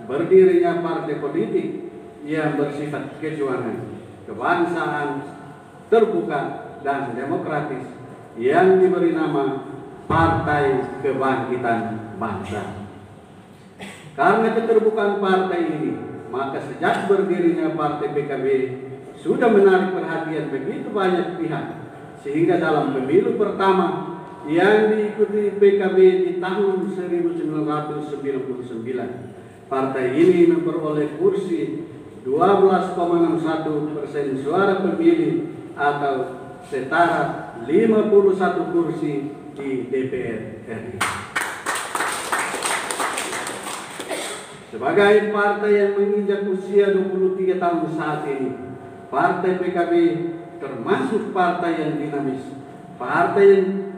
berdirinya partai politik yang bersifat kejuangan, kebangsaan, terbuka, dan demokratis yang diberi nama Partai Kebangkitan Bangsa. Karena keterbukaan partai ini, maka sejak berdirinya Partai PKB sudah menarik perhatian begitu banyak pihak, sehingga dalam pemilu pertama yang diikuti PKB di tahun 1999, partai ini memperoleh kursi 12,61% suara pemilih atau setara 51 kursi di DPR RI. Sebagai partai yang menginjak usia 23 tahun saat ini, Partai PKB termasuk partai yang dinamis, partai yang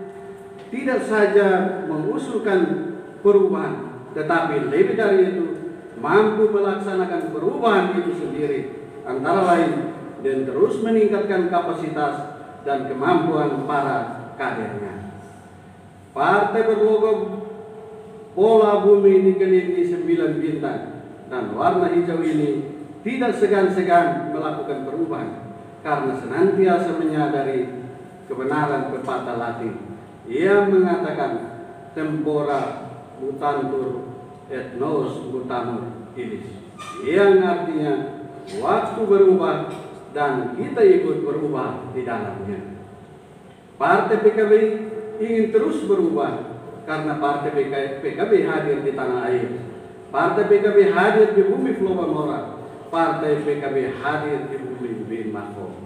tidak saja mengusulkan perubahan, tetapi lebih dari itu mampu melaksanakan perubahan itu sendiri, antara lain dan terus meningkatkan kapasitas dan kemampuan para kadernya. Partai berlogo pola bumi dikelilingi 9 bintang dan warna hijau ini tidak segan-segan melakukan perubahan, karena senantiasa menyadari kebenaran pepatah Latin. Ia mengatakan tempora mutantur et nos mutamur illis, yang artinya waktu berubah dan kita ikut berubah di dalamnya. Partai PKB ingin terus berubah karena Partai PKB hadir di tanah air. Partai PKB hadir di bumi Flobamora. Partai PKB hadir di bumi Bin Mako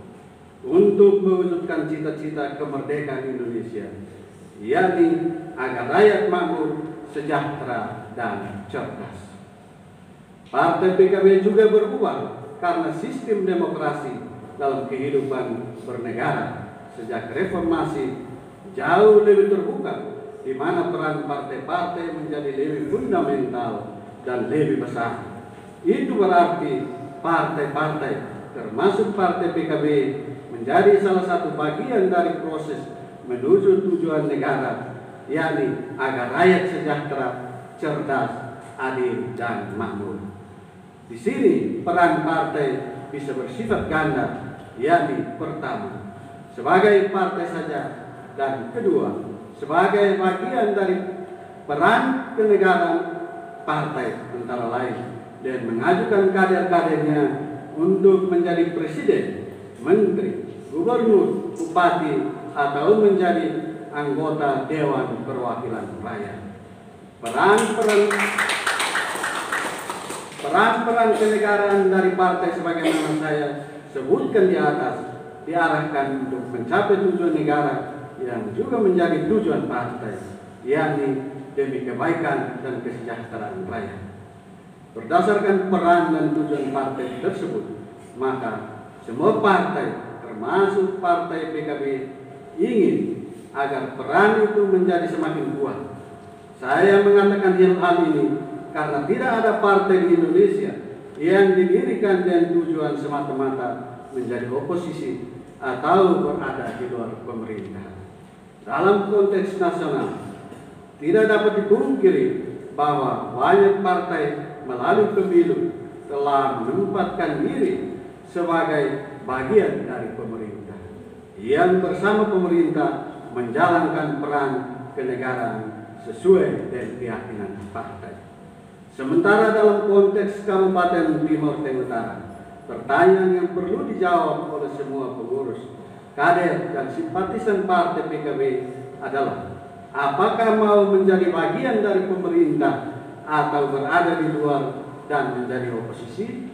untuk mewujudkan cita-cita kemerdekaan Indonesia, yakni agar rakyat makmur, sejahtera, dan cerdas. Partai PKB juga berubah karena sistem demokrasi dalam kehidupan bernegara sejak reformasi jauh lebih terbuka, di mana peran partai-partai menjadi lebih fundamental dan lebih besar. Itu berarti partai-partai termasuk Partai PKB menjadi salah satu bagian dari proses menuju tujuan negara, yakni agar rakyat sejahtera, cerdas, adil, dan makmur. Di sini peran partai bisa bersifat ganda, yakni pertama sebagai partai saja, dan kedua sebagai bagian dari peran kenegaraan partai antara lain, dan mengajukan kader-kadernya untuk menjadi presiden, menteri, gubernur, bupati, atau menjadi anggota Dewan Perwakilan Rakyat. Peran kenegaraan dari partai sebagaimana saya sebutkan di atas diarahkan untuk mencapai tujuan negara yang juga menjadi tujuan partai, yakni demi kebaikan dan kesejahteraan rakyat. Berdasarkan peran dan tujuan partai tersebut, maka semua partai termasuk Partai PKB ingin agar peran itu menjadi semakin kuat. Saya mengatakan hal ini karena tidak ada partai di Indonesia yang didirikan dengan tujuan semata-mata menjadi oposisi atau berada di luar pemerintah. Dalam konteks nasional, tidak dapat dipungkiri bahwa banyak partai melalui pemilu telah menempatkan diri sebagai bagian dari pemerintah yang bersama pemerintah menjalankan peran kenegaraan sesuai dengan keyakinan partai. Sementara dalam konteks Kabupaten Timur Tengah Utara, pertanyaan yang perlu dijawab oleh semua pengurus, kader, dan simpatisan Partai PKB adalah apakah mau menjadi bagian dari pemerintah atau berada di luar dan menjadi oposisi?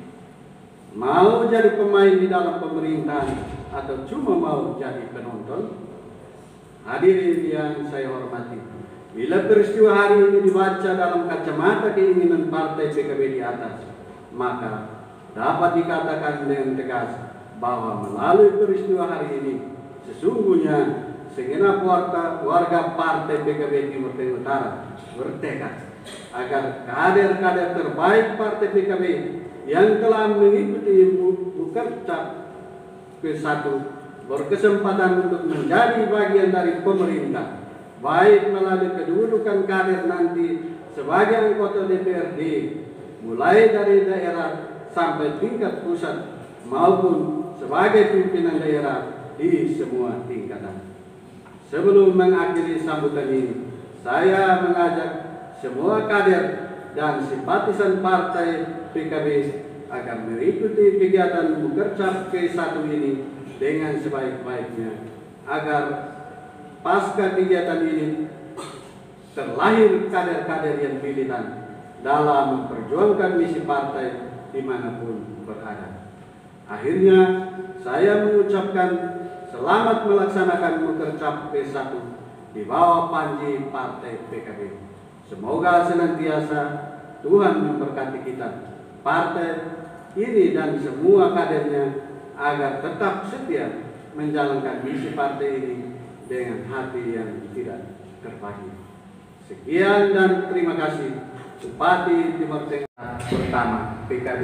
Mau jadi pemain di dalam pemerintahan atau cuma mau jadi penonton? Hadirin yang saya hormati, bila peristiwa hari ini dibaca dalam kacamata keinginan Partai PKB di atas, maka dapat dikatakan dengan tegas bahwa melalui peristiwa hari ini sesungguhnya segenap warga Partai PKB Timur Tengah Utara bertekad agar kader-kader terbaik Partai PKB yang telah mengikuti Mukercap ke-1 berkesempatan untuk menjadi bagian dari pemerintah, baik melalui kedudukan kader nanti sebagai anggota DPRD, mulai dari daerah sampai tingkat pusat, maupun sebagai pimpinan daerah di semua tingkatan. Sebelum mengakhiri sambutan ini, saya mengajak semua kader dan simpatisan Partai PKB akan mengikuti kegiatan Mukercap ke-1 ini dengan sebaik-baiknya, agar pasca kegiatan ini terlahir kader-kader yang militan dalam memperjuangkan misi partai dimanapun berada. Akhirnya saya mengucapkan selamat melaksanakan Mukercap ke-1 di bawah panji Partai PKB. Semoga senantiasa Tuhan memberkati kita, partai ini dan semua kadernya, agar tetap setia menjalankan misi partai ini dengan hati yang tidak terbagi. Sekian dan terima kasih. Bupati Timur Tengah pertama PKB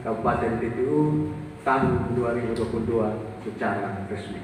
Kabupaten TTU tahun 2022 secara resmi.